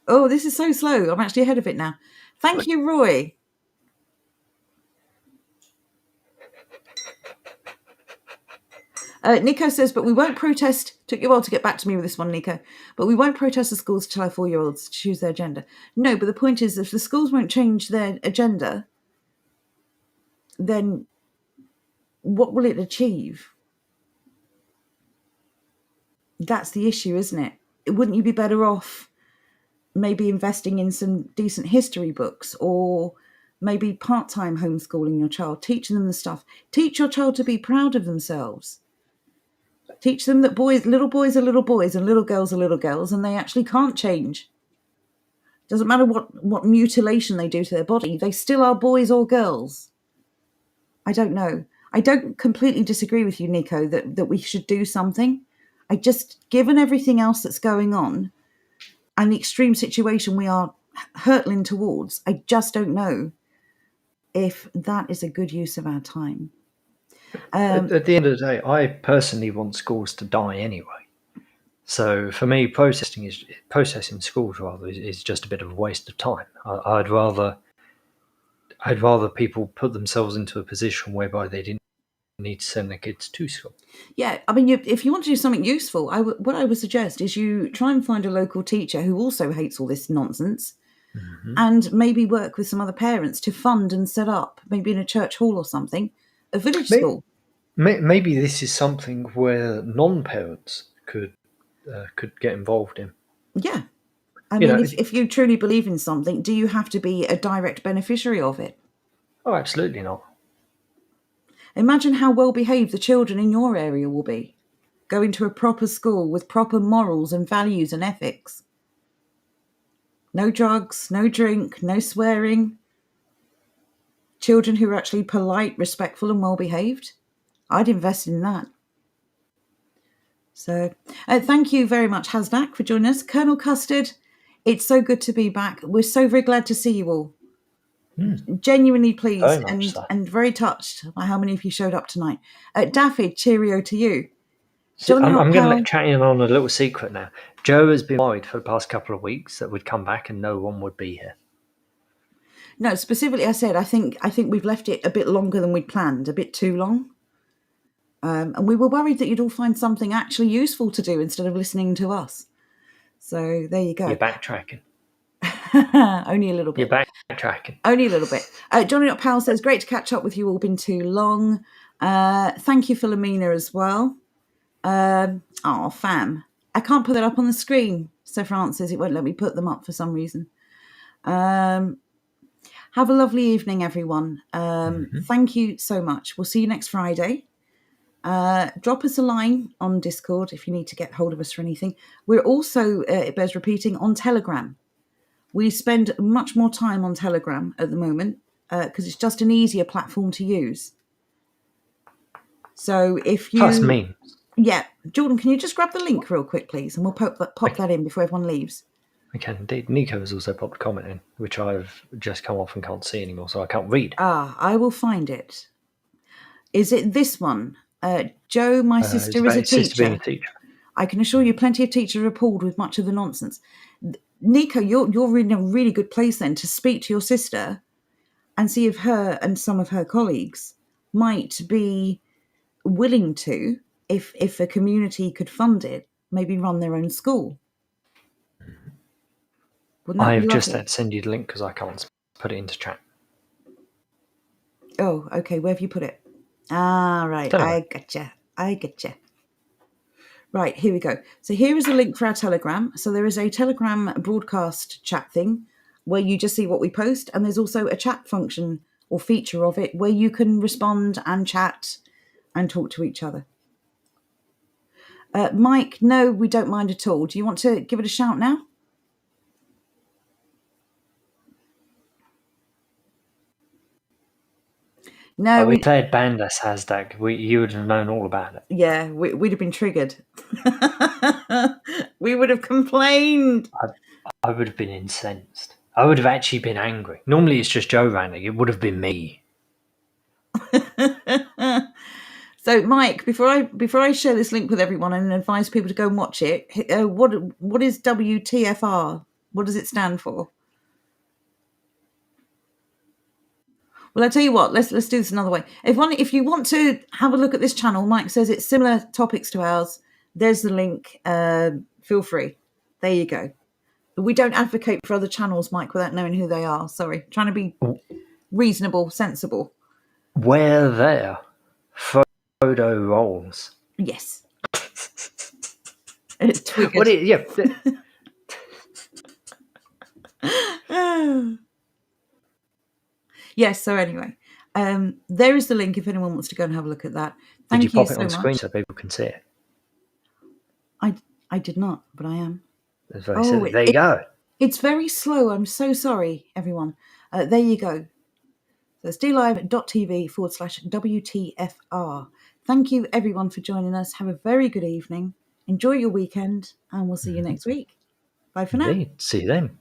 Oh, this is so slow. I'm actually ahead of it now. Thank you, Roy. Nico says, but we won't protest. Took you a while to get back to me with this one, Nico. But we won't protest the schools to tell 4-year-olds to choose their gender. No, but the point is, if the schools won't change their agenda, then what will it achieve? That's the issue, isn't it? Wouldn't you be better off maybe investing in some decent history books, or maybe part-time homeschooling your child, teaching them the stuff? Teach your child to be proud of themselves. Teach them that little boys are little boys and little girls are little girls, and they actually can't change. Doesn't matter what mutilation they do to their body, they still are boys or girls. I don't know. I don't completely disagree with you, Nico, that we should do something. I just, given everything else that's going on and the extreme situation we are hurtling towards, I just don't know if that is a good use of our time. At the end of the day, I personally want schools to die anyway. So for me, processing schools is just a bit of a waste of time. I'd rather people put themselves into a position whereby they didn't need to send their kids to school. Yeah, I mean, if you want to do something useful, what I would suggest is you try and find a local teacher who also hates all this nonsense, and maybe work with some other parents to fund and set up, maybe in a church hall or something, a village school. Maybe this is something where non-parents could get involved in. Yeah. I mean, if you truly believe in something, do you have to be a direct beneficiary of it? Oh, absolutely not. Imagine how well behaved the children in your area will be, going to a proper school with proper morals and values and ethics. No drugs, no drink, no swearing. Children who are actually polite, respectful and well behaved. I'd invest in that. So thank you very much, Hasdak, for joining us. Colonel Custard, it's so good to be back. We're so very glad to see you all. Genuinely pleased and very touched by how many of you showed up tonight. Daffy, cheerio to you. I'm going to let chat in on a little secret now. Joe has been worried for the past couple of weeks that we'd come back and no one would be here. No, specifically, I said I think we've left it a bit longer than we'd planned, a bit too long. And we were worried that you'd all find something actually useful to do instead of listening to us. So there you go. You're backtracking. Only a little bit. You're backtracking. Only a little bit. Johnny Powell says, great to catch up with you all. Been too long. Thank you, Philomena, as well. Fam. I can't put that up on the screen, Sir Francis. It won't let me put them up for some reason. Have a lovely evening, everyone. Thank you so much. We'll see you next Friday. Drop us a line on Discord if you need to get hold of us for anything. We're also, it bears repeating, on Telegram. We spend much more time on Telegram at the moment because it's just an easier platform to use. So if you... Plus memes. Yeah. Jordan, can you just grab the link real quick, please? And we'll pop that in before everyone leaves. I can indeed. Nico has also popped a comment in, which I've just come off and can't see anymore, so I can't read. I will find it. Is it this one? Joe, my sister is a teacher. Sister being a teacher. I can assure you plenty of teachers are appalled with much of the nonsense. Nico, you're in a really good place then to speak to your sister and see if her and some of her colleagues might be willing to, if a community could fund it, maybe run their own school. I have just had to send you the link because I can't put it into chat. Oh, okay. Where have you put it? Right. I gotcha. Right, here we go. So here is a link for our Telegram. So there is a Telegram broadcast chat thing. where you just see what we post, and there's also a chat function or feature of it where you can respond and chat and talk to each other. Mike, no, we don't mind at all. Do you want to give it a shout now? No, we played Bandas Hashtag. You would have known all about it. Yeah, we'd have been triggered. We would have complained. I would have been incensed. I would have actually been angry. Normally it's just Joe ranting. It would have been me. So, Mike, before I share this link with everyone and advise people to go and watch it, what is WTFR? What does it stand for? Well, I'll tell you what, let's do this another way. If you want to have a look at this channel, Mike says it's similar topics to ours. There's the link. Feel free. There you go. We don't advocate for other channels, Mike, without knowing who they are. Sorry. Trying to be reasonable, sensible. Where there, Frodo rolls. Yes. Yes, so anyway, there is the link if anyone wants to go and have a look at that. Thank you so much. Did you pop it on screen so people can see it? I did not, but I am. That's very silly. There you go. It's very slow. I'm so sorry, everyone. There you go. So it's dlive.tv/WTFR. Thank you, everyone, for joining us. Have a very good evening. Enjoy your weekend, and we'll see you next week. Bye for now. See you then.